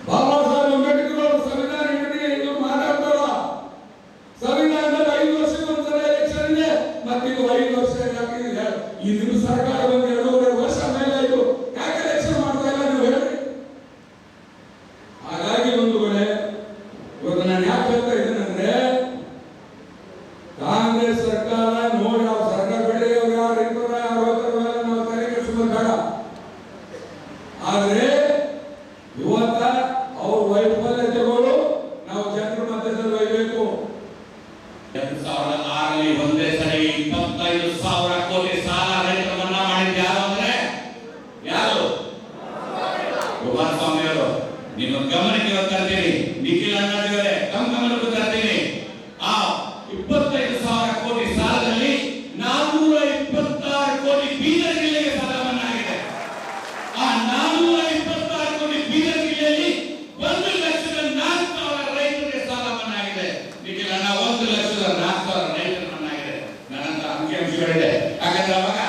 ಬಾಬಾ ಸಾಹೇಬ್ ಅಂಬೇಡ್ಕರ್ ಅವರು ಸಂವಿಧಾನ ಹಿಡಿದು ಇವರು ಮಾತಾಡ್ತಾರ. ಸಂವಿಧಾನದಲ್ಲಿ 5 ವರ್ಷಕ್ಕೆ ಒಂದ್ಸಲ ಎಲೆಕ್ಷನ್ ಇದೆ. ಮತ್ತೆ ಇದು 5 ವರ್ಷ ಯಾಕಿದೆ? ಇದು ಸರ್ಕಾರ ಬಂದು 2.5 ವರ್ಷ ಮೇಲೆ ಆಯ್ತು, ಯಾಕೆ ಎಲೆಕ್ಷನ್ ಮಾಡ್ತಾ ಇಲ್ಲ ನೀವು ಹೇಳಿ? ಹಾಗಾಗಿ ಒಂದು ವೇಳೆ ಇವತ್ತು ನಾನು ಯಾಕೆ ಹೇಳ್ತಾ ಇದ್ದೇನೆಂದ್ರೆ, ಕಾಂಗ್ರೆಸ್ ಸರ್ಕಾರ ನೋಡಿ, ನಾವು ಸರ್ಕಾರ ಬೆಳೆ ಯಾರು ಇರ್ತಾರ ನಾವು ತಲೆ ಕೆಡಿಸ್ಕೊಂಡು ಬೇಡ. ಆದ್ರೆ ಇವತ್ತ ಅವ್ರ ವೈಫಲ್ಯತೆಗಳು ನಾವು ಜನರ ಮಧ್ಯದಲ್ಲಿ ಒಯ್ಯಬೇಕು. 2006ರಲ್ಲಿ ಒಂದೇ ಸರಿ 25,000 ಕೋಟಿ ಸಾಲ ರೈತರ ಮನ್ನಾ ಮಾಡಿದ್ದು ಯಾರು ಅಂದ್ರೆ ಯಾರು? ಕುಮಾರಸ್ವಾಮಿ ಅವರು. ನಿಮ್ಮ ಗಮನಕ್ಕೆ ತರ್ತೀನಿ, ನಿಖಿಲ್ ಅಣ್ಣಾದಿಗಳೇ ತಮ್ಮ ಗಮನಕ್ಕೆ ತರ್ತೀನಿ. ಆ 25,000 ಕೋಟಿ ಸಾಲದಲ್ಲಿ 426 ಕೋಟಿ ಬೀದರ್ ಜಿಲ್ಲೆಗೆ ಸಾಲ ಮನ್ನಾ ಆಗಿದೆ. ಆ 426 ಕೋಟಿ ಬೀದರ್ ಜಿಲ್ಲೆಯಲ್ಲಿ 1,04,000 ರೈತರಿಗೆ ಸಾಲ ಮನ್ನಾ ಆಗಿದೆ. ನಿಖಿಲ್ ಅಣ್ಣ 1,04,000 ರೈತರು ಮನ್ನಾ ಆಗಿದೆ. ನನ್ನಂತ ಅಂಕಿಅಂಶಗಳಿದೆ. ಯಾಕಂದ್ರೆ ಅವಾಗ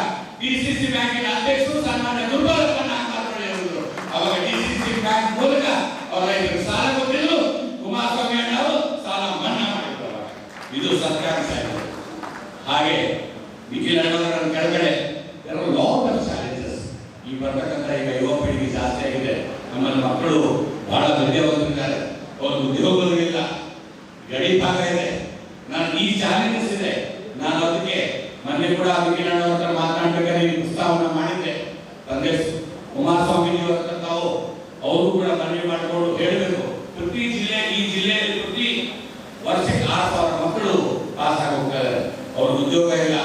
ಡಿಸಿಸಿ ಬ್ಯಾಂಕಿನ ಅಧ್ಯಕ್ಷರು ಸನ್ಮಾನ್ಯ ದುರ್ಬಲಪ್ಪ ನಾಗಮಾರ್ಪಳ್ಳಿ ಅವರು ಅವಾಗ ಡಿಸಿಸಿ ಬ್ಯಾಂಕ್ ಮೂಲಕ ಅವರ ರೈತರಿಗೆ ಸಾಲ ಕೊಟ್ಟಿದ್ರು. ಕುಮಾರಸ್ವಾಮಿ ಅಣ್ಣ ಅವರು ಸಾಲ ಮನ್ನಾ ಮಾಡಿದ್ರು. ಇದು ಸರ್ಕಾರ ಸಾಧ್ಯ. ಹಾಗೆ ನಿಖಿಲ್ ಅಣ್ಣವರ ಕೆಳಗಡೆ ಕೆಲವು ಲಾಟ್ ಆಫ್ ಚಾಲೆಂಜಸ್ ಈ ಬರ್ತಕ್ಕಂಥ ಈಗ ಯುವ ಪೀಳಿಗೆ ಜಾಸ್ತಿ ಆಗಿದೆ. ನಮ್ಮಲ್ಲಿ ಮಕ್ಕಳು ಬಹಳ ವಿದ್ಯಾವಂತರಿದ್ದಾರೆ, ಅವರು ಉದ್ಯೋಗಗಳಿಲ್ಲ, ಗಡಿ ಭಾಗ ಇದೆ. ಈ ಚಾಲೆಂಜಸ್ ಇದೆ. ನಾನು ಅದಕ್ಕೆ ಮೊನ್ನೆ ಕೂಡ ಅದಕ್ಕೆ ನಾನು ಹತ್ರ ಮಾತನಾಡಬೇಕಾದ್ರೆ ಈ ಪ್ರಸ್ತಾವನೆ ಮಾಡಿದ್ದೆ. ತಂದೆ ಕುಮಾರಸ್ವಾಮಿ ಅವರ ತಾವು ಅವರು ಕೂಡ ಮನವಿ ಮಾಡಿಕೊಂಡು ಹೇಳಬೇಕು, ಪ್ರತಿ ಜಿಲ್ಲೆ ಈ ಜಿಲ್ಲೆಯಲ್ಲಿ ಪ್ರತಿ ವರ್ಷಕ್ಕೆ 6,000 ಮಕ್ಕಳು ಪಾಸ್ ಆಗಿ ಹೋಗ್ತಾರೆ. ಅವ್ರಿಗೆ ಉದ್ಯೋಗ ಇಲ್ಲ.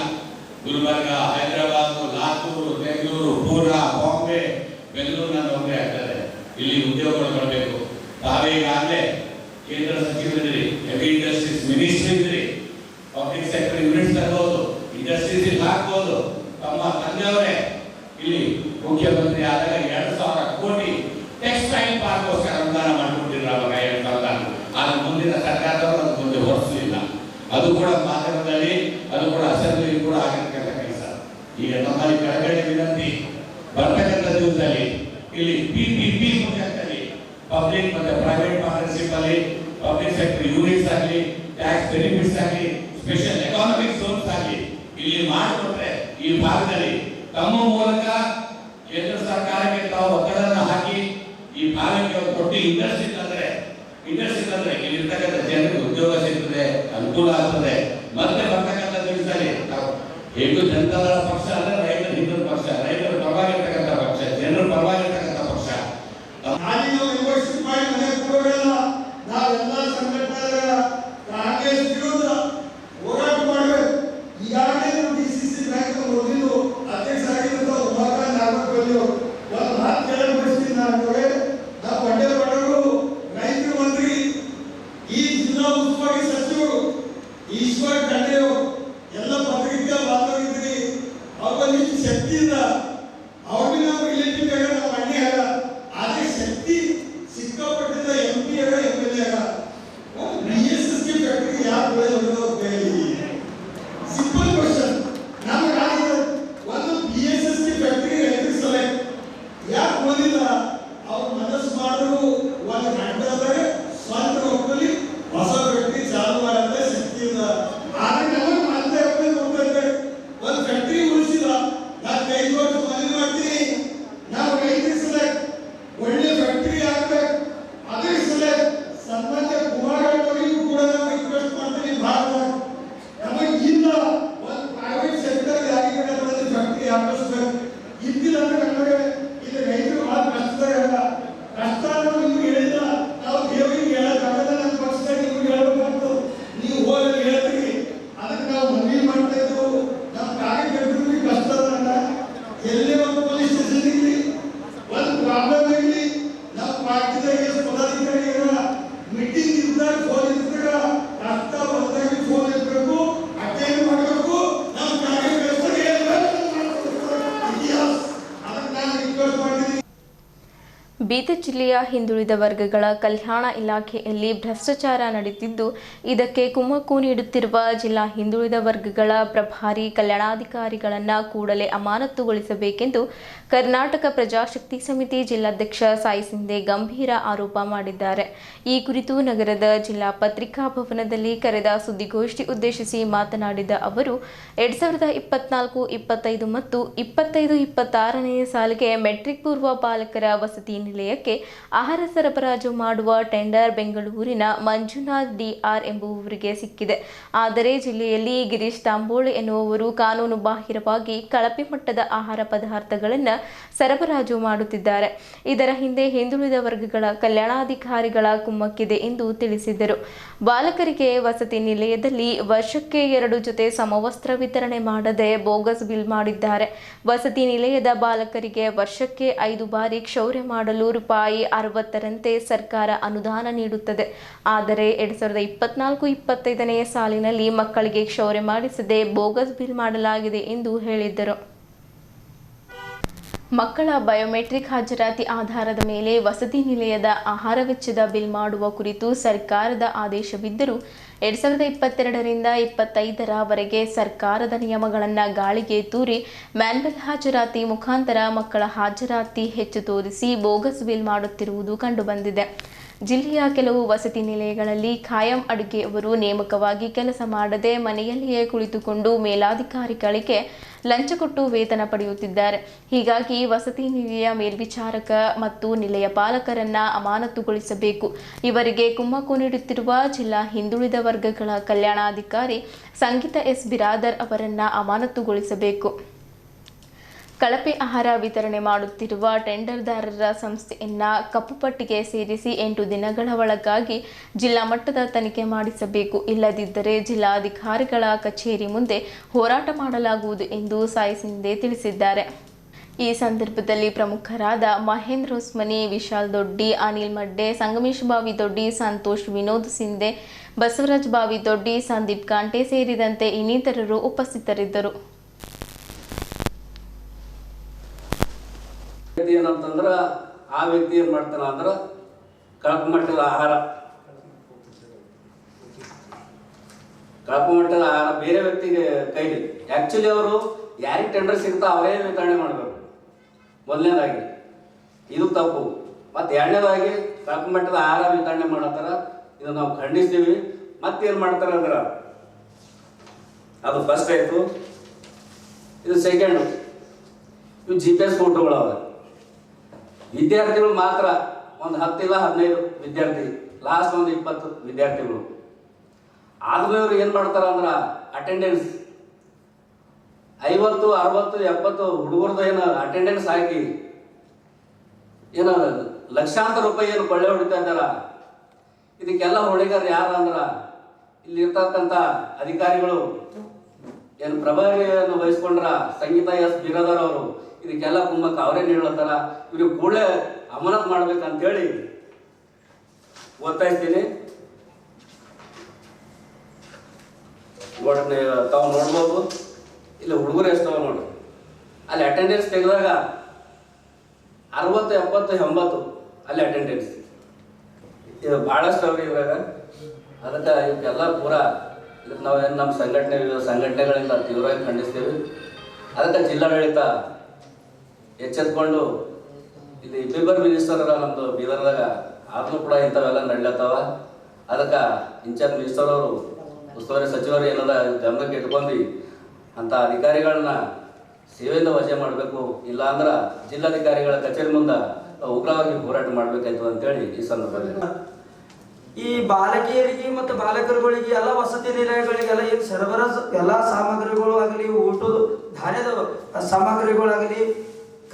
ಗುಲ್ಬರ್ಗ, ಹೈದರಾಬಾದ್, ಲಾತೂರು, ಬೆಂಗಳೂರು, ಪೂನಾ, ಬಾಂಬೆ, ಬೆಂಗಳೂರಿನ ನೌಕರಿ ಆಗ್ತಾರೆ. ಇಲ್ಲಿ ಉದ್ಯೋಗಗಳು ಬರಬೇಕು. ತಾವೇ ಈಗಾಗಲೇ ಕೇಂದ್ರ ಸಚಿವರಿದ್ದೀರಿ, ಹೆವಿ ಇಂಡಸ್ಟ್ರೀಸ್ ಮಿನಿಸ್ಟ್ರಿ ಇದ್ದೀರಿ, ಪಬ್ಲಿಕ್ ಸೆಕ್ಟರ್ ಯೂನಿಟ್ಸ್ ತರಬಹುದು, ಇಂಡಸ್ಟ್ರೀಸ್ ಇಲ್ಲಿ ಹಾಕ್ಬೋದು. ತಮ್ಮ ತಂದೆಯವರೇ ಇಲ್ಲಿ ಮುಖ್ಯಮಂತ್ರಿ ಆದಾಗ 2,000 ಕೋಟಿ ಟೆಕ್ಸ್ಟೈಲ್ ಪಾರ್ಕ್ಗೋಸ್ಕರ ಅನುದಾನ ಮಾಡಿಕೊಟ್ಟಿದ್ರು ಅವಾಗ 2004. ಆದ್ರೆ ಮುಂದಿನ ಸರ್ಕಾರದವರು ಅದು ಮುಂದೆ ಹೊರಿಸಲಿಲ್ಲ. ಅದು ಕೂಡ ಮಾಧ್ಯಮದಲ್ಲಿ, ಅದು ಕೂಡ ಅಸೆಂಬ್ಲಿ ಕೂಡ ಆಗಿರ್ತಕ್ಕಂಥ ಕೆಲಸ. ಈಗ ನಮ್ಮಲ್ಲಿ ಕೆಳಗಡೆ ವಿನಂತಿ, ಬರ್ತಕ್ಕಂಥ ದಿವಸದಲ್ಲಿ ಇಲ್ಲಿ PPP ಮುಖಾಂತರದಲ್ಲಿ ಪಬ್ಲಿಕ್ ಮತ್ತೆ ಪ್ರೈವೇಟ್ ಪಾರ್ಟ್ನರ್ಶಿಪ್ ಅಲ್ಲಿ ಪಬ್ಲಿಕ್ ಸೆಕ್ಟರ್ ಯೂನಿಟ್ಸ್ ಆಗಲಿ, ಟ್ಯಾಕ್ಸ್ ಬೆನಿಫಿಟ್ಸ್ ಆಗಲಿ, ಸ್ಪೆಷಲ್ ಎಕಾನಮಿಕ್ ಝೋನ್ಸ್ ಆಗಲಿ ಇಲ್ಲಿ ಮಾಡಿಕೊಟ್ರೆ ಈ ಭಾಗದಲ್ಲಿ ತಮ್ಮ ಮೂಲಕ ಕೇಂದ್ರ ಸರ್ಕಾರಕ್ಕೆ ತಾವು ಒತ್ತಡವನ್ನು ಹಾಕಿ ಈ ಭಾಗಕ್ಕೆ ಕೊಟ್ಟು ಇಂಡಸ್ಟ್ರಿ ತಂದ್ರೆ ಇಲ್ಲಿರ್ತಕ್ಕಂಥ ಜನರಿಗೆ ಉದ್ಯೋಗ ಸಿಗ್ತದೆ, ಅನುಕೂಲ ಆಗ್ತದೆ. ಮತ್ತೆ ಬರ್ತಕ್ಕಂಥ ದಿವಸದಲ್ಲಿ ನಾವು ಹೇಗೂ ಜನತಾದಳ ಪಕ್ಷ ಅಂದ್ರೆ ರೈತರ ಹಿತದ ಪಕ್ಷ, ರೈತರ ಪರವಾಗಿರ್ತಕ್ಕಂಥ ಪಕ್ಷ, ಜನರ ಪರವಾಗಿರ್ತಕ್ಕಂಥ ಪಕ್ಷ. ನಾವೇನು ಮೆಂಬರ್ಶಿಪ್ ಮಾಡಿ ಮನೆ ಕೊಡೋಲ್ಲ. ನಾವೆಲ್ಲ ಸಂಘಟನೆಗಳ ಕಾಂಗ್ರೆಸ್ ವಿರುದ್ಧ ಹೋರಾಟ ಮಾಡಬೇಕು. ಈಗಾಗಲೇ DCC ಬ್ಯಾಂಕ್ ಮೊದಲು ಅಧ್ಯಕ್ಷರಾಗಿದ್ದ ಉಮಾಕಾಂತ್ ನಾಗಪಲ್ಲಿ ಅವರು ಒಂದು ಮಾತು ಕೇಳಲು ಬಯಸ್ತೀನಿ. ನಾವು ಪಟೇಲ್ ಬಡವರು ರೈತರ ಮಂತ್ರಿ, ಈ ಜಿಲ್ಲಾ ಉಸ್ತುವಾರಿ ಸಚಿವರು ಈಶ್ವರ್ ಖಂಡ್ರೆ ಅವರು ಎಲ್ಲ ಪತ್ರಿಕಾ ಬಾಂಧವರಿದ್ರಿ. ಅವ್ರಿಗೆ ಶಕ್ತಿ ಇಲ್ಲ. ಅವ್ರಿಗೆ ನಾವು ರಿಲೇಟಿವ್ ಆಗ ನಾವು ಅಣ್ಣೆ ಆಗ, ಆದ್ರೆ ಶಕ್ತಿ ಸಿಕ್ಕಾಪಟ್ಟಿದ್ದ MP ಆಗ MLA ಆಗ BSSK ಫ್ಯಾಕ್ಟರಿ ಯಾಕೆ ಬೆಳೆಯೋದು ಕೇಳಿ. Simple question. ನಮಗೆ ಆಗಿದೆ ಒಂದು BSSK ಫ್ಯಾಕ್ಟರಿ ರೈತರಿಗೆ ಸೆಲೆಕ್ಟ್ ಯಾಕೆ ಬಂದಿಲ್ಲ? ಅವ್ರು ಮನಸ್ಸು ಮಾಡಿದ್ರು ಒಂದು ಗಂಟೆದಾಗ ಸ್ವಂತ ರೊಕ್ಕದಲ್ಲಿ ಹೊಸ ಫ್ಯಾಕ್ಟರಿ ಚಾಲು ಮಾಡಕ್ಕೆ ಶಕ್ತಿ ಇಲ್ಲ. ಆದ್ರೆ ನಮಗೆ ಮತ್ತೆ ಹೋಗ್ತಾ ಒಂದು ಫ್ಯಾಕ್ಟರಿ ಉಳಿಸಿಲ್ಲ. ನಾನು 5 ವರ್ಷ ಮನೆ ಮಾಡ್ತೀನಿ, ನಾವು ರೈತರಿಗೆ ಸೆಲೆಕ್ಟ್ ಒಳ್ಳೆ ಫ್ಯಾಕ್ಟರಿ ಆಗ್ಬೇಕು, ಅದೇ ಸೆಲೆಕ್ಟ್ ಸಂಬಂಧ ಕುಮಾರಣ್ಣವರಿಗೂ ಕೂಡ ನಾವು ರಿಕ್ವೆಸ್ಟ್ ಮಾಡ್ತೀವಿ. ಭಾರತ ನಮಗೆ ಇಲ್ಲ ಒಂದು ಪ್ರೈವೇಟ್ ಸೆಕ್ಟರ್ ಯಾರಿಗೆ ಫ್ಯಾಕ್ಟರಿ ಹಾಕಿಸ್ಬೇಕು. ಇದ್ದಿಲ್ಲ ಅಂದ್ರೆ ನಮಗೆ ಇಲ್ಲಿ ರೈತರು ಬಹಳ ಕಷ್ಟದಾಗ ಕಷ್ಟ ನಿಮ್ಗೆ ಹೇಳಿಲ್ಲ. ನಾವು ದೇವರಿಗೆ ಹೇಳಕ್ಕಾಗಲ್ಲ. ನಮ್ಮ ಪಕ್ಷದಾಗ ನಿಮ್ಗೆ ಹೇಳ್ಬೇಕಾಗ್ತದೆ. ನೀವು ಹೋಗಿ ಹೇಳ್ತೀರಿ. ಅದಕ್ಕೆ ನಾವು ಮನವಿ ಮಾಡ್ತಾ ಇದ್ದೆವು. ನಮ್ಮ ಕಾರ್ಯಕರ್ತರಿಗೆ ಕಷ್ಟ ಅದ. ಎಲ್ಲೇ ಒಂದು ಪೊಲೀಸ್ ಸ್ಟೇಷನ್ ಇರಲಿ, ಒಂದು ಪ್ರಾಬ್ಲಮ್ ಇರಲಿ, ನಮ್ಮ ಪಾರ್ಟಿದಾಗ ಪದಾಧಿಕಾರಿಗಳ ಮೀಟಿಂಗ್ ಇದ್ದಾಗ ಫೋನ್ ಇದ್ದಾಗ ಕಷ್ಟ ಬಂದಾಗ ಫೋನ್ ಇರಬೇಕು, ಅಟೆಂಡ್ ಮಾಡಬೇಕು. ನಮ್ಮ ಕಾರ್ಯಕರ್ತರಿಗೆ ಇತಿಹಾಸ ಅದಕ್ಕೆ ನಾನು ರಿಕ್ವೆಸ್ಟ್ ಮಾಡಿದ್ದೀನಿ. ಬೀದರ್ ಜಿಲ್ಲೆಯ ಹಿಂದುಳಿದ ವರ್ಗಗಳ ಕಲ್ಯಾಣ ಇಲಾಖೆಯಲ್ಲಿ ಭ್ರಷ್ಟಾಚಾರ ನಡೆದಿದ್ದು, ಇದಕ್ಕೆ ಕುಮ್ಮಕ್ಕು ನೀಡುತ್ತಿರುವ ಜಿಲ್ಲಾ ಹಿಂದುಳಿದ ವರ್ಗಗಳ ಪ್ರಭಾರಿ ಕಲ್ಯಾಣಾಧಿಕಾರಿಗಳನ್ನು ಕೂಡಲೇ ಅಮಾನತುಗೊಳಿಸಬೇಕೆಂದು ಕರ್ನಾಟಕ ಪ್ರಜಾಶಕ್ತಿ ಸಮಿತಿ ಜಿಲ್ಲಾಧ್ಯಕ್ಷ ಸಾಯಿ ಸಿಂಧೆ ಗಂಭೀರ ಆರೋಪ ಮಾಡಿದ್ದಾರೆ. ಈ ಕುರಿತು ನಗರದ ಜಿಲ್ಲಾ ಪತ್ರಿಕಾ ಭವನದಲ್ಲಿ ಕರೆದ ಸುದ್ದಿಗೋಷ್ಠಿ ಉದ್ದೇಶಿಸಿ ಮಾತನಾಡಿದ ಅವರು, 2024-25 ಮತ್ತು 25-26ನೇ ಸಾಲಿಗೆ ಮೆಟ್ರಿಕ್ ಪೂರ್ವ ಬಾಲಕರ ವಸತಿ ನಿಲಯಕ್ಕೆ ಆಹಾರ ಸರಬರಾಜು ಮಾಡುವ ಟೆಂಡರ್ ಬೆಂಗಳೂರಿನ ಮಂಜುನಾಥ್ DR ಎಂಬುವವರಿಗೆ ಸಿಕ್ಕಿದೆ. ಆದರೆ ಜಿಲ್ಲೆಯಲ್ಲಿ ಗಿರೀಶ್ ತಾಂಬೋಳೆ ಎನ್ನುವವರು ಕಾನೂನು ಬಾಹಿರವಾಗಿ ಕಳಪೆ ಮಟ್ಟದ ಆಹಾರ ಪದಾರ್ಥಗಳನ್ನು ಸರಬರಾಜು ಮಾಡುತ್ತಿದ್ದಾರೆ. ಇದರ ಹಿಂದೆ ಹಿಂದುಳಿದ ವರ್ಗಗಳ ಕಲ್ಯಾಣಾಧಿಕಾರಿಗಳ ಕುಮ್ಮಕ್ಕಿದೆ ಎಂದು ತಿಳಿಸಿದರು. ಬಾಲಕರಿಗೆ ವಸತಿ ನಿಲಯದಲ್ಲಿ ವರ್ಷಕ್ಕೆ 2 ಜೊತೆ ಸಮವಸ್ತ್ರ ವಿತರಣೆ ಮಾಡದೆ ಬೋಗಸ್ ಬಿಲ್ ಮಾಡಿದ್ದಾರೆ. ವಸತಿ ನಿಲಯದ ಬಾಲಕರಿಗೆ ವರ್ಷಕ್ಕೆ 5 ಬಾರಿ ಕ್ಷೌರ್ಯ ಮಾಡಲು ₹60ರಂತೆ ಸರ್ಕಾರ ಅನುದಾನ ನೀಡುತ್ತದೆ. ಆದರೆ 2024-25ನೇ ಸಾಲಿನಲ್ಲಿ ಮಕ್ಕಳಿಗೆ ಕ್ಷೌರ್ಯ ಮಾಡಿಸದೆ ಬೋಗಸ್ ಬಿಲ್ ಮಾಡಲಾಗಿದೆ ಎಂದು ಹೇಳಿದರು. ಮಕ್ಕಳ ಬಯೋಮೆಟ್ರಿಕ್ ಹಾಜರಾತಿ ಆಧಾರದ ಮೇಲೆ ವಸತಿ ನಿಲಯದ ಆಹಾರ ವೆಚ್ಚದ ಬಿಲ್ ಮಾಡುವ ಕುರಿತು ಸರ್ಕಾರದ ಆದೇಶವಿದ್ದರೂ 2022ರಿಂದ 25ರವರೆಗೆ ಸರ್ಕಾರದ ನಿಯಮಗಳನ್ನು ಗಾಳಿಗೆ ತೂರಿ ಮ್ಯಾನ್ಯುವಲ್ ಹಾಜರಾತಿ ಮುಖಾಂತರ ಮಕ್ಕಳ ಹಾಜರಾತಿ ಹೆಚ್ಚು ತೋರಿಸಿ ಬೋಗಸ್ ಬಿಲ್ ಮಾಡುತ್ತಿರುವುದು ಕಂಡುಬಂದಿದೆ. ಜಿಲ್ಲೆಯ ಕೆಲವು ವಸತಿ ನಿಲಯಗಳಲ್ಲಿ ಖಾಯಂ ಅಡುಗೆಯವರು ನೇಮಕವಾಗಿ ಕೆಲಸ ಮಾಡದೆ ಮನೆಯಲ್ಲಿಯೇ ಕುಳಿತುಕೊಂಡು ಮೇಲಾಧಿಕಾರಿಗಳಿಗೆ ಲಂಚ ಕೊಟ್ಟು ವೇತನ ಪಡೆಯುತ್ತಿದ್ದಾರೆ. ಹೀಗಾಗಿ ವಸತಿ ನಿಲಯ ಮೇಲ್ವಿಚಾರಕ ಮತ್ತು ನಿಲಯ ಪಾಲಕರನ್ನ ಅಮಾನತುಗೊಳಿಸಬೇಕು. ಇವರಿಗೆ ಕುಮ್ಮಕ್ಕು ನೀಡುತ್ತಿರುವ ಜಿಲ್ಲಾ ಹಿಂದುಳಿದ ವರ್ಗಗಳ ಕಲ್ಯಾಣಾಧಿಕಾರಿ ಸಂಗೀತ ಎಸ್ ಬಿರಾದರ್ ಅವರನ್ನ ಅಮಾನತುಗೊಳಿಸಬೇಕು. ಕಳಪೆ ಆಹಾರ ವಿತರಣೆ ಮಾಡುತ್ತಿರುವ ಟೆಂಡರ್ದಾರರ ಸಂಸ್ಥೆಯನ್ನ ಕಪ್ಪುಪಟ್ಟಿಗೆ ಸೇರಿಸಿ 8 ದಿನಗಳ ಒಳಗಾಗಿ ಜಿಲ್ಲಾ ಮಟ್ಟದ ತನಿಖೆ ಮಾಡಿಸಬೇಕು. ಇಲ್ಲದಿದ್ದರೆ ಜಿಲ್ಲಾಧಿಕಾರಿಗಳ ಕಚೇರಿ ಮುಂದೆ ಹೋರಾಟ ಮಾಡಲಾಗುವುದು ಎಂದು ಸಾಯಿ ಸಿಂಧೆ ತಿಳಿಸಿದ್ದಾರೆ. ಈ ಸಂದರ್ಭದಲ್ಲಿ ಪ್ರಮುಖರಾದ ಮಹೇಂದ್ರ ಹೊಸ್ಮನಿ, ವಿಶಾಲ್ ದೊಡ್ಡಿ, ಅನಿಲ್ ಮಡ್ಡೆ, ಸಂಗಮೇಶ್ ಬಾವಿ ದೊಡ್ಡಿ, ಸಂತೋಷ್ ವಿನೋದ್ ಸಿಂಧೆ, ಬಸವರಾಜ್ ಬಾವಿ ದೊಡ್ಡಿ, ಸಂದೀಪ್ ಕಾಂಟೆ ಸೇರಿದಂತೆ ಇನ್ನಿತರರು ಉಪಸ್ಥಿತರಿದ್ದರು. ಏನಂತಂದ್ರೆ ಆ ವ್ಯಕ್ತಿ ಏನು ಮಾಡ್ತಾನ ಅಂದ್ರೆ ಕಳಪೆ ಮಟ್ಟದ ಆಹಾರ ಬೇರೆ ವ್ಯಕ್ತಿಗೆ ಕೈಲಿ ಆ್ಯಕ್ಚುಲಿ ಅವರು ಯಾರಿಗೆ ಟೆಂಡರ್ ಸಿಗ್ತಾ ಅವರೇ ವಿತರಣೆ ಮಾಡಬೇಕು. ಮೊದಲನೇದಾಗಿ ಇದು ತಪ್ಪು. ಮತ್ತು ಎರಡನೇದಾಗಿ ಕಳಪೆ ಮಟ್ಟದ ಆಹಾರ ವಿತರಣೆ ಮಾಡತ್ತಾರ. ಇದು ನಾವು ಖಂಡಿಸ್ತೀವಿ. ಮತ್ತೇನು ಮಾಡ್ತಾರೆ ಅಂದ್ರೆ ಅದು ಫಸ್ಟ್ ಆಯಿತು. ಇದು ಸೆಕೆಂಡು, ಇವು GPS ಫೋಟೋಗಳು ಅವ. ವಿದ್ಯಾರ್ಥಿಗಳು ಮಾತ್ರ ಒಂದು 10 ಇಲ್ಲ 15 ವಿದ್ಯಾರ್ಥಿ, ಲಾಸ್ಟ್ ಒಂದು 20 ವಿದ್ಯಾರ್ಥಿಗಳು. ಆದ್ರೂ ಇವ್ರು ಏನು ಮಾಡ್ತಾರ ಅಂದ್ರೆ ಅಟೆಂಡೆನ್ಸ್ 50, 60, 70 ಹುಡುಗರದ್ದು ಏನು ಅಟೆಂಡೆನ್ಸ್ ಹಾಕಿ ಏನು ಲಕ್ಷಾಂತರ ರೂಪಾಯಿ ಏನು ಕೊಳ್ಳೆ ಹೊಡಿತಾ ಇದ್ದಾರ. ಇದಕ್ಕೆಲ್ಲ ಹೊಣೆಗಾರ ಯಾರು ಅಂದ್ರೆ ಇಲ್ಲಿರ್ತಕ್ಕಂಥ ಅಧಿಕಾರಿಗಳು ಏನು ಪ್ರಭಾರಿಯನ್ನು ವಹಿಸ್ಕೊಂಡ್ರ ಸಂಗೀತ ಎಸ್ ಬಿರಾದರ್ ಅವರು ಇದಕ್ಕೆಲ್ಲ ಕುಮ್ಮಕ್ಕ ಅವರೇ ನೀಡ್ಲತ್ತಾರ. ಇವ್ರಿಗೆ ಕೂಡಲೇ ಅಮಾನತ್ ಮಾಡ್ಬೇಕಂತೇಳಿ ಒತ್ತಾಯಿಸ್ತೀನಿ. ನೋಡಿ, ತಾವು ನೋಡ್ಬೋದು ಇಲ್ಲಿ ಹುಡುಗರು ಎಷ್ಟವ ನೋಡಿ. ಅಲ್ಲಿ ಅಟೆಂಡೆನ್ಸ್ ತೆಗೆದಾಗ 60, 70, 80 ಅಲ್ಲಿ ಅಟೆಂಡೆನ್ಸ್. ಇದು ಭಾಳಷ್ಟು ಅವ್ರಿ ಇವಾಗ. ಅದಕ್ಕೆ ಇವಕ್ಕೆಲ್ಲ ಪೂರ ಇದಕ್ಕೆ ನಾವೇನು ನಮ್ಮ ಸಂಘಟನೆಗಳಿಂದ ತೀವ್ರವಾಗಿ ಖಂಡಿಸ್ತೀವಿ. ಅದಕ್ಕೆ ಜಿಲ್ಲಾಡಳಿತ ಎಚ್ಚೆತ್ಕೊಂಡು ಇದು ಇಬ್ಬಿಬ್ಬರು ಮಿನಿಸ್ಟರ್ ನಮ್ಮದು ಬೀದರ್ದಾಗ ಆದ್ರೂ ಕೂಡ ಇಂಥವೆಲ್ಲ ನಡ್ಲತ್ತಾವ. ಅದಕ್ಕೆ ಇನ್ಚಾರ್ಜ್ ಮಿನಿಸ್ಟರ್ ಅವರು ಉಸ್ತುವಾರಿ ಸಚಿವರು ಏನದ ಗಮನಕ್ಕೆ ಇಟ್ಕೊಂಡು ಅಂಥ ಅಧಿಕಾರಿಗಳನ್ನ ಸೇವೆಯಿಂದ ವಜೆ ಮಾಡಬೇಕು. ಇಲ್ಲ ಅಂದ್ರೆ ಜಿಲ್ಲಾಧಿಕಾರಿಗಳ ಕಚೇರಿ ಮುಂದೆ ಉಗ್ರವಾಗಿ ಹೋರಾಟ ಮಾಡಬೇಕಾಯ್ತು ಅಂತೇಳಿ ಈ ಸಂದರ್ಭದಲ್ಲಿ ಈ ಬಾಲಕಿಯರಿಗೆ ಮತ್ತು ಬಾಲಕರುಗಳಿಗೆ ಎಲ್ಲ ವಸತಿ ನಿಲಯಗಳಿಗೆಲ್ಲ ಏನು ಸರಬರಾಜು ಎಲ್ಲ ಸಾಮಗ್ರಿಗಳು ಆಗಲಿ, ಊಟದ ಧಾನ್ಯದ ಸಾಮಗ್ರಿಗಳಾಗಲಿ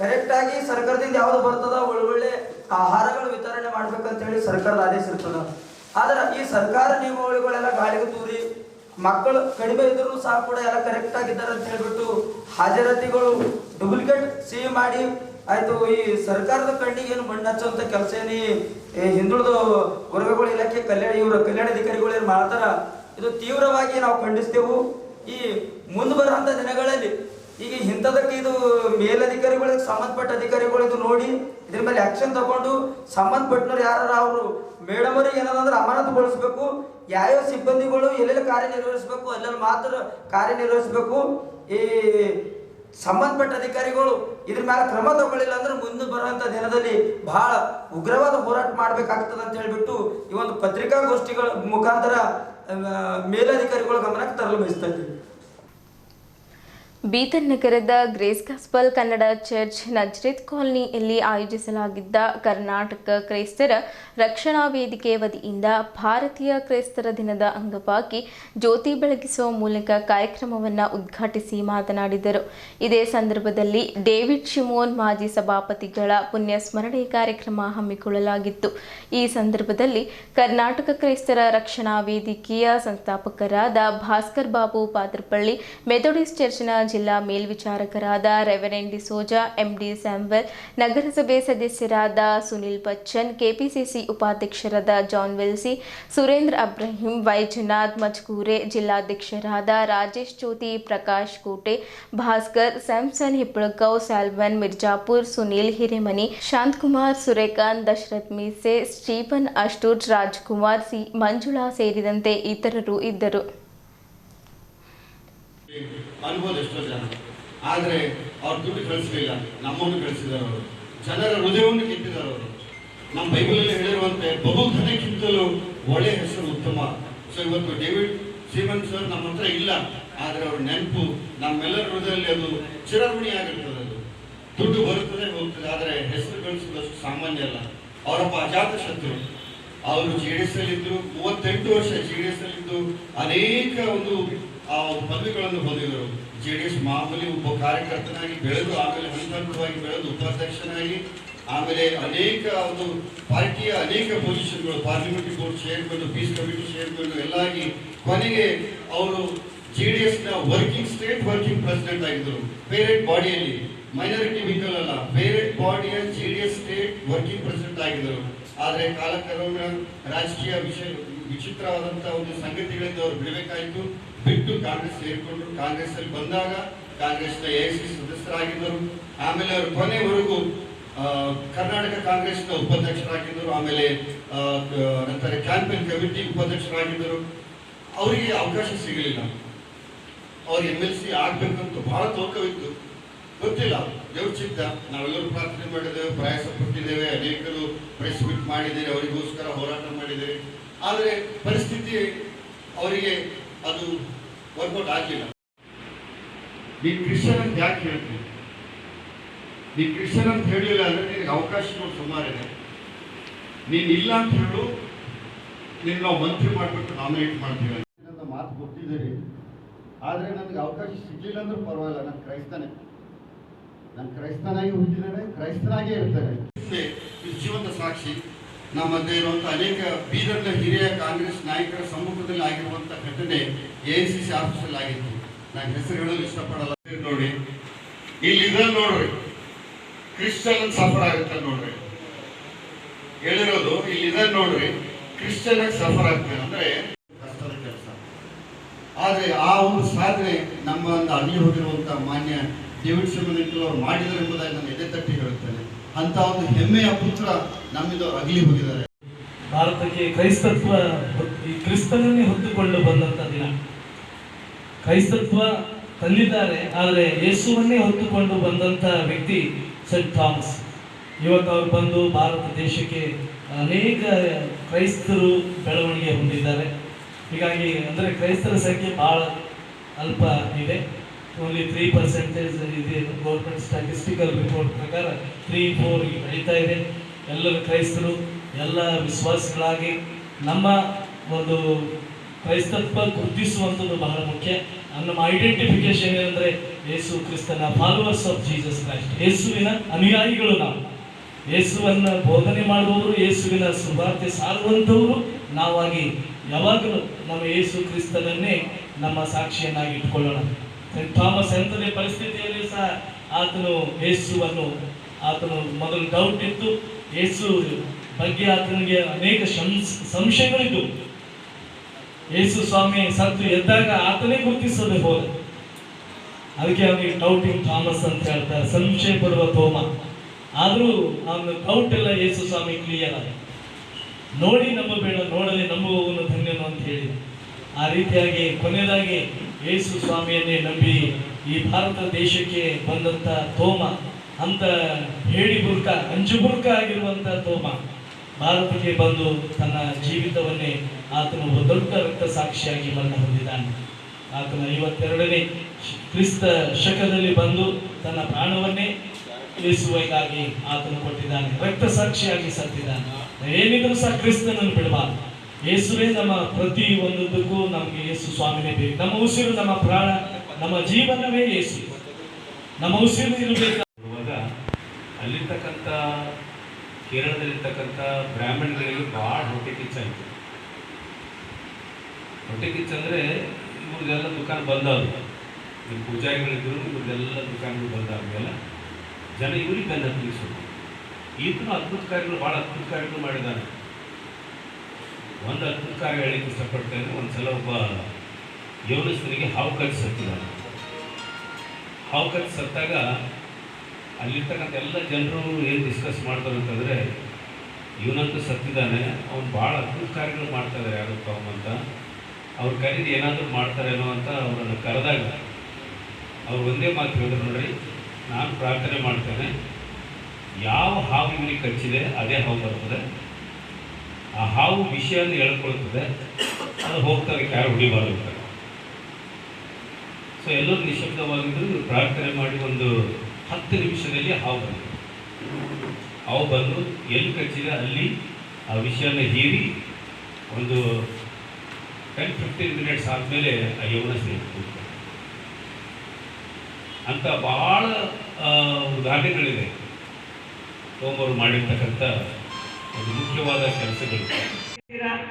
ಕರೆಕ್ಟಾಗಿ ಸರ್ಕಾರದಿಂದ ಯಾವುದು ಬರ್ತದ ಒಳ್ಳೊಳ್ಳೆ ಆಹಾರಗಳು ವಿತರಣೆ ಮಾಡ್ಬೇಕಂತ ಹೇಳಿ ಸರ್ಕಾರದ ಆದೇಶ ಇರ್ತದ. ಆದ್ರೆ ಈ ಸರ್ಕಾರ ನಿಯಮಾವಳಿಗಳೆಲ್ಲ ಗಾಳಿಗೆ ತೂರಿ ಮಕ್ಕಳು ಕಡಿಮೆ ಇದ್ರೂ ಸಹ ಕೂಡ ಎಲ್ಲ ಕರೆಕ್ಟ್ ಆಗಿದ್ದಾರೆ ಅಂತ ಹೇಳ್ಬಿಟ್ಟು ಹಾಜರಾತಿಗಳು ಡೂಪ್ಲಿಕೇಟ್ ಸಿಹಿ ಮಾಡಿ ಆಯ್ತು. ಈ ಸರ್ಕಾರದ ಕಣ್ಣಿಗೆ ಏನು ಮಣ್ಣು ಹಚ್ಚುವಂತ ಕೆಲಸ ಏನಿ ಹಿಂದುಳಿದ ವರ್ಗಗಳ ಇಲಾಖೆ ಕಲ್ಯಾಣಾಧಿಕಾರಿಗಳು ಏನು ಮಾಡ್ತಾರ, ಇದು ತೀವ್ರವಾಗಿ ನಾವು ಖಂಡಿಸ್ತೇವೆ. ಈ ಮುಂದೆ ಬರುವಂತ ದಿನಗಳಲ್ಲಿ ಈಗ ಇಂಥದಕ್ಕೆ ಇದು ಮೇಲಧಿಕಾರಿಗಳಿಗೆ ಸಂಬಂಧಪಟ್ಟ ಅಧಿಕಾರಿಗಳು ಇದು ನೋಡಿ ಇದ್ರ ಮೇಲೆ ಆಕ್ಷನ್ ತಗೊಂಡು ಸಂಬಂಧಪಟ್ಟನವ್ರು ಯಾರು ಅವರು ಮೇಡಮ್ ಅವರಿಗೆ ಏನಂದ್ರೆ ಅಮಾನತುಗೊಳಿಸ್ಬೇಕು. ಯಾವ್ಯಾವ ಸಿಬ್ಬಂದಿಗಳು ಎಲ್ಲೆಲ್ಲಿ ಕಾರ್ಯನಿರ್ವಹಿಸಬೇಕು ಅಲ್ಲೆಲ್ಲಿ ಮಾತ್ರ ಕಾರ್ಯನಿರ್ವಹಿಸಬೇಕು. ಈ ಸಂಬಂಧಪಟ್ಟ ಅಧಿಕಾರಿಗಳು ಇದ್ರ ಮೇಲೆ ಕ್ರಮ ತಗೊಳ್ಳಿಲ್ಲ ಅಂದ್ರೆ ಮುಂದೆ ಬರುವಂತ ದಿನದಲ್ಲಿ ಬಹಳ ಉಗ್ರವಾದ ಹೋರಾಟ ಮಾಡ್ಬೇಕಾಗ್ತದೆ ಅಂತ ಹೇಳ್ಬಿಟ್ಟು ಈ ಒಂದು ಪತ್ರಿಕಾಗೋಷ್ಠಿಗಳ ಮುಖಾಂತರ ಮೇಲಧಿಕಾರಿಗಳ ಗಮನಕ್ಕೆ ತರಲು ಬಯಸ್ತಾ ಇದ್ದೀವಿ. ಬೀದರ್ ನಗರದ ಗ್ರೇಸ್ ಗಾಸ್ಪಲ್ ಕನ್ನಡ ಚರ್ಚ್ ನಜ್ರೇತ್ ಕಾಲನಿಯಲ್ಲಿ ಆಯೋಜಿಸಲಾಗಿದ್ದ ಕರ್ನಾಟಕ ಕ್ರೈಸ್ತರ ರಕ್ಷಣಾ ವೇದಿಕೆ ವತಿಯಿಂದ ಭಾರತೀಯ ಕ್ರೈಸ್ತರ ದಿನದ ಅಂಗವಾಗಿ ಜ್ಯೋತಿ ಬೆಳಗಿಸುವ ಮೂಲಕ ಕಾರ್ಯಕ್ರಮವನ್ನು ಉದ್ಘಾಟಿಸಿ ಮಾತನಾಡಿದರು. ಇದೇ ಸಂದರ್ಭದಲ್ಲಿ ಡೇವಿಡ್ ಶಿಮೋನ್ ಮಾಜಿ ಸಭಾಪತಿಗಳ ಪುಣ್ಯ ಸ್ಮರಣೆ ಕಾರ್ಯಕ್ರಮ ಹಮ್ಮಿಕೊಳ್ಳಲಾಗಿತ್ತು. ಈ ಸಂದರ್ಭದಲ್ಲಿ ಕರ್ನಾಟಕ ಕ್ರೈಸ್ತರ ರಕ್ಷಣಾ ವೇದಿಕೆಯ ಸಂಸ್ಥಾಪಕರಾದ ಭಾಸ್ಕರ್ ಬಾಬು ಪಾತ್ರಪಳ್ಳಿ, ಮೆಥೋಡಿಸ್ಟ್ ಚರ್ಚ್ನ ಜಿಲ್ಲಾ ಮೇಲ್ವಿಚಾರಕರಾದ ರೆವರೆಂಡ್ ಡಿಸೋಜಾ, ಎಂಡಿ ಸ್ಯಾಮ್ವೆಲ್, ನಗರಸಭೆ ಸದಸ್ಯರಾದ ಸುನಿಲ್ ಬಚ್ಚನ್, ಕೆಪಿಸಿಸಿ ಉಪಾಧ್ಯಕ್ಷರಾದ ಜಾನ್ ವೆಲ್ಸಿ, ಸುರೇಂದ್ರ ಅಬ್ರಾಹಿಂ, ವೈಜನಾಥ್ ಮಜ್ಕೂರೆ, ಜಿಲ್ಲಾಧ್ಯಕ್ಷರಾದ ರಾಜೇಶ್ ಜ್ಯೋತಿ, ಪ್ರಕಾಶ್ ಕೋಟೆ, ಭಾಸ್ಕರ್, ಸ್ಯಾಮ್ಸನ್ ಹಿಪ್ಪಳಗಾವ್, ಸ್ಯಾಲ್ವನ್ ಮಿರ್ಜಾಪುರ್, ಸುನೀಲ್ ಹಿರೇಮನಿ, ಶಾಂತಕುಮಾರ್, ಸುರೇಕಾಂತ್, ದಶರಥ್ ಮೀಸೆ, ಸ್ಟೀಫನ್ ಅಷ್ಟೂರ್, ರಾಜ್ಕುಮಾರ್ ಸಿ, ಮಂಜುಳಾ ಸೇರಿದಂತೆ ಇತರರು ಇದ್ದರು. ಅನ್ಬೋದು ಎಷ್ಟೋ ಜನ, ಆದರೆ ಅವ್ರು ದುಡ್ಡು ಕಳಿಸಲಿಲ್ಲ, ನಮ್ಮನ್ನು ಕಳಿಸಿದ್ದಾರೆ. ಅವರು ಜನರ ಹೃದಯವನ್ನು ಗೆದ್ದಿದ್ದಾರೆ. ಅವರು ನಮ್ಮ ಬೈಬಲಲ್ಲಿ ಹೇಳಿರುವಂತೆ ಬಹುಧನಕ್ಕಿಂತಲೂ ಒಳ್ಳೆಯ ಹೆಸರು ಉತ್ತಮ. ಸೊ ಇವತ್ತು ಡೇವಿಡ್ ಸೀಮನ್ ಸರ್ ನಮ್ಮ ಹತ್ರ ಇಲ್ಲ, ಆದರೆ ಅವ್ರ ನೆನಪು ನಮ್ಮೆಲ್ಲರ ಹೃದಯದಲ್ಲಿ ಅದು ಚಿರಋಣಿಯಾಗಿರ್ತದೆ. ಅದು ದುಡ್ಡು ಬರುತ್ತದೆ ಹೋಗ್ತದೆ, ಆದರೆ ಹೆಸರು ಗಳಿಸೋದಷ್ಟು ಸಾಮಾನ್ಯ ಅಲ್ಲ. ಅವರೊಬ್ಬ ಅಜಾತ ಶತ್ರು. ಅವರು JDS ಅಲ್ಲಿದ್ದು 38 ವರ್ಷ JDS ಅಲ್ಲಿದ್ದು ಅನೇಕ ಒಂದು ಪದವಿಗಳನ್ನು ಹೊಂದಿದರು. JDS ಮಾಮೂಲಿ ಒಬ್ಬ ಕಾರ್ಯಕರ್ತನಾಗಿ ಬೆಳೆದು, ಆಮೇಲೆ ಹಂತವಾಗಿ ಬೆಳೆದು ಉಪಾಧ್ಯಕ್ಷನಾಗಿ, ಆಮೇಲೆ ಅನೇಕ ಒಂದು ಪಾರ್ಟಿಯ ಅನೇಕ ಪೊಸಿಷನ್ಗಳು, parliamentary board chairman, peace committee chairman ಎಲ್ಲ ಆಗಿ ಕೊನೆಗೆ ಅವರು JDSನ ಸ್ಟೇಟ್ ವರ್ಕಿಂಗ್ ಪ್ರೆಸಿಡೆಂಟ್ ಆಗಿದ್ದರು. ಪೇರೆಂಟ್ ಬಾಡಿಯಲ್ಲಿ, ಮೈನಾರಿಟಿ ವಿಂಗಲ್ ಅಲ್ಲ, ಪೇರೆಂಟ್ ಬಾಡಿಯ JDS ಸ್ಟೇಟ್ ವರ್ಕಿಂಗ್ ಪ್ರೆಸಿಡೆಂಟ್ ಆಗಿದ್ದರು. ಆದರೆ ಕಾಲಕ್ರಮೇಣ ರಾಜಕೀಯ ವಿಚಿತ್ರವಾದಂಥ ಒಂದು ಸಂಗತಿಗಳಿಂದ ಅವರು ಬಿಡಬೇಕಾಯಿತು. ಬಿಟ್ಟು ಕಾಂಗ್ರೆಸ್ ಸೇರಿಕೊಂಡ್ರು. ಕಾಂಗ್ರೆಸ್ ಅಲ್ಲಿ ಬಂದಾಗ ಕಾಂಗ್ರೆಸ್ನ AIC ಸದಸ್ಯರಾಗಿದ್ದರು. ಆಮೇಲೆ ಅವರು ಕೊನೆವರೆಗೂ ಕರ್ನಾಟಕ ಕಾಂಗ್ರೆಸ್ನ ಉಪಾಧ್ಯಕ್ಷರಾಗಿದ್ದರು. ಆಮೇಲೆ ನಂತರ ಕ್ಯಾಂಪೇನ್ ಕಮಿಟಿ ಉಪಾಧ್ಯಕ್ಷರಾಗಿದ್ದರು. ಅವರಿಗೆ ಅವಕಾಶ ಸಿಗಲಿಲ್ಲ. ಅವ್ರು MLC ಆಗ್ಬೇಕಂತ ಬಹಳ ತೋಕವಿತ್ತು, ಗೊತ್ತಿಲ್ಲ, ದೇವ್ರ ಚಿತ್ತ. ನಾವೆಲ್ಲರೂ ಪ್ರಾರ್ಥನೆ ಮಾಡಿದ್ದೇವೆ, ಪ್ರಯಾಸ ಪಟ್ಟಿದ್ದೇವೆ, ಅನೇಕರು ಪ್ರೆಸ್ ಮೀಟ್ ಮಾಡಿದ್ದೇವೆ, ಅವರಿಗೋಸ್ಕರ ಹೋರಾಟ ಮಾಡಿದ್ದೇವೆ. ಆದರೆ ಪರಿಸ್ಥಿತಿ ಅವರಿಗೆ ಅದು ವರ್ಕೌಟ್ ಆಗಲಿಲ್ಲ. ನೀನು ಕ್ರಿಶ್ಚಿಯನ್ ಅಂತ ಯಾಕೆ ಹೇಳ್ತೀನಿ? ನೀನು ಕ್ರಿಶ್ಚಿಯನ್ ಅಂತ ಹೇಳಿಲ್ಲ ಅಂದರೆ ನಿನಗೆ ಅವಕಾಶಗಳು ಸುಮಾರಿದೆ. ನೀನು ಇಲ್ಲ ಅಂತ ಹೇಳು, ನೀನು ನಾವು ಮಂತ್ರಿ ಮಾಡಬೇಕು, ನಾಮಿನೇಟ್ ಮಾಡ್ತೀವಿ ಅಂತ ಮಾತು ಕೊಟ್ಟಿದ್ದೀರಿ. ಆದರೆ ನನಗೆ ಅವಕಾಶ ಸಿಗಲಿಲ್ಲ ಅಂದ್ರೂ ಪರವಾಗಿಲ್ಲ, ನಾನು ಕ್ರೈಸ್ತನೇ. ನಾನು ಕ್ರೈಸ್ತನಾಗಿ ಹುಟ್ಟಿದ್ದೇನೆ, ಕ್ರೈಸ್ತನಾಗೇ ಇರ್ತೇನೆ. ಜೀವಂತ ಸಾಕ್ಷಿ. ನಮ್ಮ ಮಧ್ಯೆ ಇರುವಂಥ ಅನೇಕ ಬೀದರ್ನ ಹಿರಿಯ ಕಾಂಗ್ರೆಸ್ ನಾಯಕರ ಸಮ್ಮುಖದಲ್ಲಿ ಆಗಿರುವಂಥ ಘಟನೆ AICC ಆಫೀಸಲ್ಲಿ ಆಗಿತ್ತು. ನಾನು ಹೆಸರು ಹೇಳಲು ಇಷ್ಟಪಡಲ್ಲ. ನೋಡಿ, ಇಲ್ಲಿ ಇದನ್ನು ನೋಡ್ರಿ, ಕ್ರಿಶ್ಚಿಯನ್ ಸಫರ್ ಆಗುತ್ತೆ ನೋಡ್ರಿ. ಹೇಳಿರೋದು ಇಲ್ಲಿ ಇದನ್ನು ನೋಡ್ರಿ, ಕ್ರಿಶ್ಚಿಯನ್ ಆಗಿ ಸಫರ್ ಆಗ್ತದೆ ಅಂದ್ರೆ ಕಷ್ಟದ ಕೆಲಸ. ಆದರೆ ಆ ಒಂದು ಸಾಧನೆ ನಮ್ಮ ಒಂದು ಅಗಲಿ ಹೋಗಿರುವಂಥ ಮಾನ್ಯ ಡೇವಿಡ್ ಸಿಮನೆಂಟು ಅವರು ಮಾಡಿದರು ಎಂಬುದಾಗಿ ನಾನು ಎದೆ ತಟ್ಟಿ ಹೇಳುತ್ತೇನೆ. ಅಂತ ಒಂದು ಹೆಮ್ಮೆಯ ಪುತ್ರ ನಮ್ಮಿಂದ ಅಗಲಿ ಹೋಗಿದ್ದಾರೆ. ಭಾರತಕ್ಕೆ ಕ್ರೈಸ್ತತ್ವ ಈ ಕ್ರಿಸ್ತನನ್ನೇ ಹೊತ್ತುಕೊಂಡು ಬಂದಂಥ ದಿನ. ಕ್ರೈಸ್ತತ್ವ ತಂದಿದ್ದಾರೆ, ಆದರೆ ಯೇಸುವನ್ನೇ ಹೊತ್ತುಕೊಂಡು ಬಂದಂಥ ವ್ಯಕ್ತಿ ಸೆಂಟ್ ಥಾಮಸ್. ಇವತ್ತು ಅವರು ಬಂದು ಭಾರತ ದೇಶಕ್ಕೆ ಅನೇಕ ಕ್ರೈಸ್ತರು ಬೆಳವಣಿಗೆ ಹೊಂದಿದ್ದಾರೆ. ಹೀಗಾಗಿ ಅಂದರೆ ಕ್ರೈಸ್ತರ ಸಂಖ್ಯೆ ಭಾಳ ಅಲ್ಪ ಇದೆ. ಓನ್ಲಿ 3% ಇದೆ. ಗೌರ್ಮೆಂಟ್ ಸ್ಟ್ಯಾಟಿಸ್ಟಿಕಲ್ ರಿಪೋರ್ಟ್ ಪ್ರಕಾರ 3-4 ಬೆಳೀತಾ ಇದೆ. ಎಲ್ಲರೂ ಕ್ರೈಸ್ತರು, ಎಲ್ಲ ವಿಶ್ವಾಸಿಗಳಾಗಿ ನಮ್ಮ ಒಂದು ಕ್ರೈಸ್ತತ್ವ ಗುರುತಿಸುವಂಥದ್ದು ಬಹಳ ಮುಖ್ಯ. ನಮ್ಮ ಐಡೆಂಟಿಫಿಕೇಶನ್ ಏನಂದರೆ ಯೇಸು ಕ್ರಿಸ್ತನ ಫಾಲೋವರ್ಸ್ ಆಫ್ ಜೀಸಸ್ ಕ್ರೈಸ್ಟ್, ಯೇಸುವಿನ ಅನುಯಾಯಿಗಳು ನಾವು. ಯೇಸುವನ್ನು ಬೋಧನೆ ಮಾಡುವವರು, ಯೇಸುವಿನ ಸುವಾರ್ತೆ ಸಾರುವಂಥವರು ನಾವಾಗಿ ಯಾವಾಗಲೂ ನಮ್ಮ ಯೇಸು ಕ್ರಿಸ್ತನನ್ನೇ ನಮ್ಮ ಸಾಕ್ಷಿಯನ್ನಾಗಿ ಇಟ್ಕೊಳ್ಳೋಣ. ಸೆಂಟ್ ಥಾಮಸ್ ಎಂಥದೇ ಪರಿಸ್ಥಿತಿಯಲ್ಲಿ ಸಹ ಆತನು ಆತನು ಮೊದಲು ಡೌಟ್ ಇತ್ತು. ಯೇಸು ಬಗ್ಗೆ ಆತನಿಗೆ ಅನೇಕ ಸಂಶಯಗಳಿದ್ದು, ಯೇಸು ಸ್ವಾಮಿ ಸತ್ತು ಎದ್ದಾಗ ಆತನೇ ಗುರುತಿಸದೆ ಹೋದ. ಅದಕ್ಕೆ ಅವನಿಗೆ ಡೌಟಿಂಗ್ ಥಾಮಸ್ ಅಂತ ಹೇಳ್ತಾರೆ, ಸಂಶಯ ಪಡುವ ತೋಮ. ಆದರೂ ಅವನ ಡೌಟ್ ಎಲ್ಲ ಯೇಸು ಸ್ವಾಮಿ ಕ್ಲಿಯರ್ ಆದ. ನೋಡಿ ನಂಬಬೇಡ, ನೋಡದೆ ನಂಬುವವನು ಧನ್ಯನು ಅಂತ ಹೇಳಿ. ಆ ರೀತಿಯಾಗಿ ಕೊನೆಯದಾಗಿ ಯೇಸು ಸ್ವಾಮಿಯನ್ನೇ ನಂಬಿ ಈ ಭಾರತ ದೇಶಕ್ಕೆ ಬಂದಂಥ ತೋಮ, ಅಂತ ಅಂಜುಬುರ್ಕ ಆಗಿರುವಂಥ ತೋಮ ಭಾರತಕ್ಕೆ ಬಂದು ತನ್ನ ಜೀವಿತವನ್ನೇ ಆತನು ದೊಡ್ಡ ರಕ್ತ ಸಾಕ್ಷಿಯಾಗಿ ಮರಣ ಹೊಂದಿದ್ದಾನೆ. ಆತನ 52ನೇ ಕ್ರಿಸ್ತ ಶಕದಲ್ಲಿ ಬಂದು ತನ್ನ ಪ್ರಾಣವನ್ನೇ ಯೇಸುವಿಗಾಗಿ ಆತನು ಕೊಟ್ಟಿದ್ದಾನೆ. ರಕ್ತ ಸಾಕ್ಷಿಯಾಗಿ ಸತ್ತಿದ್ದಾನೆ. ಏನಿದ್ರು ಸಹ ಕ್ರಿಸ್ತನನ್ನು ಬಿಡಬಾರ್ದು. ಯೇಸುವೇ ನಮ್ಮ ಪ್ರತಿ ಒಂದಕ್ಕೂ ನಮಗೆ ಯೇಸು ಸ್ವಾಮಿನೇ ಬೇಕು. ನಮ್ಮ ಉಸಿರು, ನಮ್ಮ ಪ್ರಾಣ, ನಮ್ಮ ಜೀವನವೇ ಯೇಸು. ನಮ್ಮ ಉಸಿರು ಇರಬೇಕು. ಅಲ್ಲಿರ್ತಕ್ಕಂಥ ಕೇರಳದಲ್ಲಿರ್ತಕ್ಕಂಥ ಬ್ರಾಹ್ಮಣಗಳಿಗೆ ಭಾಳ ಹೊಟ್ಟೆ ಕಿಚ್ಚಾಯಿತು. ಹೊಟ್ಟೆ ಕಿಚ್ಚಂದರೆ ಇವ್ರದ್ದೆಲ್ಲ ದುಕಾನ್ ಬಂದಾದ್ರು, ನಿಮ್ಮ ಪೂಜಾರಿಗಳಿದ್ರು, ಇವ್ರದ್ದೆಲ್ಲ ದುಕಾನ್ಗಳು ಬಂದಾದ್ಮೇಲೆ ಜನ ಇವ್ರಿಗೆ ಬೆನ್ನ ಹತ್ತಿಸೋದು. ಈತನು ಅದ್ಭುತ ಕಾರ್ಯಗಳು, ಭಾಳ ಅದ್ಭುತ ಕಾರ್ಯಗಳು ಮಾಡಿದ್ದಾನೆ. ಒಂದು ಅದ್ಭುತ ಕಾರ್ಯ ಹೇಳಲಿಕ್ಕೆ ಇಷ್ಟಪಡ್ತೇನೆ. ಒಂದು ಸಲ ಒಬ್ಬ ಯೌನಸ್ಥನಿಗೆ ಹಾವು ಕಚ್ಚಿ ಸತ್ತಿದ್ದಾನೆ. ಹಾವು ಕಚ್ಚಿ ಸತ್ತಾಗ ಅಲ್ಲಿರ್ತಕ್ಕಂಥ ಎಲ್ಲ ಜನರು ಏನು ಡಿಸ್ಕಸ್ ಮಾಡ್ತಾರೆ ಅಂತಂದರೆ, ಇವನಂತೂ ಸತ್ತಿದ್ದಾನೆ, ಅವ್ನು ಭಾಳ ಅದ್ಭುತ ಕಾರ್ಯಗಳು ಮಾಡ್ತಾಯಿದ್ದಾರೆ, ಯಾರಪ್ಪ ಅಂತ ಅವ್ರ ಕರೀದು ಏನಾದರೂ ಮಾಡ್ತಾರೇನೋ ಅಂತ ಅವರನ್ನು ಕರೆದಾಗ ಅವ್ರು ಒಂದೇ ಮಾತು ಹೇಳಿದ್ರು, ನೋಡ್ರಿ, ನಾನು ಪ್ರಾರ್ಥನೆ ಮಾಡ್ತೇನೆ, ಯಾವ ಹಾವು ಇವನಿಗೆ ಕಚ್ಚಿದೆ ಅದೇ ಹಾವು ಬರ್ತದೆ, ಆ ಹಾವು ವಿಷಯವನ್ನು ಹೇಳ್ಕೊಳ್ತದೆ, ಅದು ಹೋಗ್ತಾರೆ, ಯಾರು ಹೊಡಿಬಾರ್ದು. ಸೊ ಎಲ್ಲರೂ ನಿಶಬ್ದವಾಗಿದ್ದರು. ಇವರು ಪ್ರಾರ್ಥನೆ ಮಾಡಿ ಒಂದು 10 ನಿಮಿಷದಲ್ಲಿ ಹಾವು ಬಂದು ಎಲ್ಲಿ ಕಚ್ಚಿದೆ ಅಲ್ಲಿ ಆ ವಿಷಯನ ಹೀರಿ ಒಂದು 10-15 ಮಿನಿಟ್ಸ್ ಆದಮೇಲೆ ಆ ಯೌವನ ಸೇರಿತು ಅಂತ ಭಾಳ ಉದಾಹರಣೆಗಳಿದೆ. ಸೋಮವಾರ ಮಾಡಿರ್ತಕ್ಕಂಥ ಒಂದು ಮುಖ್ಯವಾದ ಕೆಲಸಗಳು.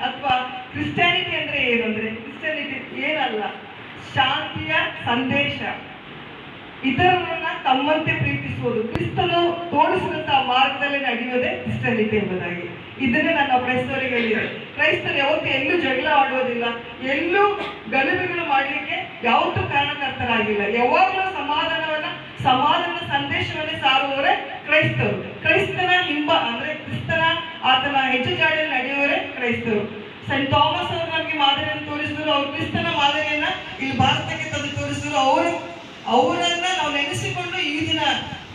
ಅಥವಾ ಕ್ರಿಸ್ಟಿಯಾನಿಟಿ ಅಂದ್ರೆ ಏನು ಅಂದ್ರೆ, ಕ್ರಿಸ್ಟಿಯಾನಿಟಿ ಏನಲ್ಲ, ಶಾಂತಿಯ ಸಂದೇಶ, ಇತರರನ್ನ ತಮ್ಮಂತೆ ಪ್ರೀತಿಸುವುದು, ಕ್ರಿಸ್ತನು ತೋರಿಸಿದಂತಹ ಮಾರ್ಗದಲ್ಲಿ ನಡೆಯುವುದೇ ಕ್ರಿಸ್ಟಿಯಾನಿಟಿ ಎಂಬುದಾಗಿ. ಇದನ್ನೇ ನನ್ನ ಕ್ರೈಸ್ತವರಿಗೆ ಹೇಳಿದೆ. ಕ್ರೈಸ್ತರು ಯಾವತ್ತೂ ಎಲ್ಲೂ ಜಗಳ ಆಡುವುದಿಲ್ಲ, ಎಲ್ಲೂ ಗಲಭೆಗಳು ಮಾಡಲಿಕ್ಕೆ ಯಾವತ್ತೂ ಕಾರಣಕರ್ತರಾಗಿಲ್ಲ. ಯಾವಾಗಲೂ ಸಮಾಧಾನದ ಸಂದೇಶವನ್ನೇ ಸಾರುವವರೇ ಕ್ರೈಸ್ತರು. ಕ್ರೈಸ್ತನ ಅಂದ್ರೆ ಕ್ರಿಸ್ತನ ಆತನ ಹೆಜ್ಜೆಜಾಡಿಯಲ್ಲಿ ನಡೆಯುವವರೇ ಕ್ರೈಸ್ತರು. ಸೆಂಟ್ ಥಾಮಸ್ ಅವರು ನಮಗೆ ಮಾದರಿಯನ್ನು ತೋರಿಸಿದ್ರು. ಅವರು ಕ್ರಿಸ್ತನ ಮಾದರಿಯನ್ನ ಇಲ್ಲಿ ಭಾರತಕ್ಕೆ ತಂದು ತೋರಿಸಿದ್ರು. ಅವರನ್ನ ನಾವು ನೆನೆಸಿಕೊಂಡು ಈ ದಿನ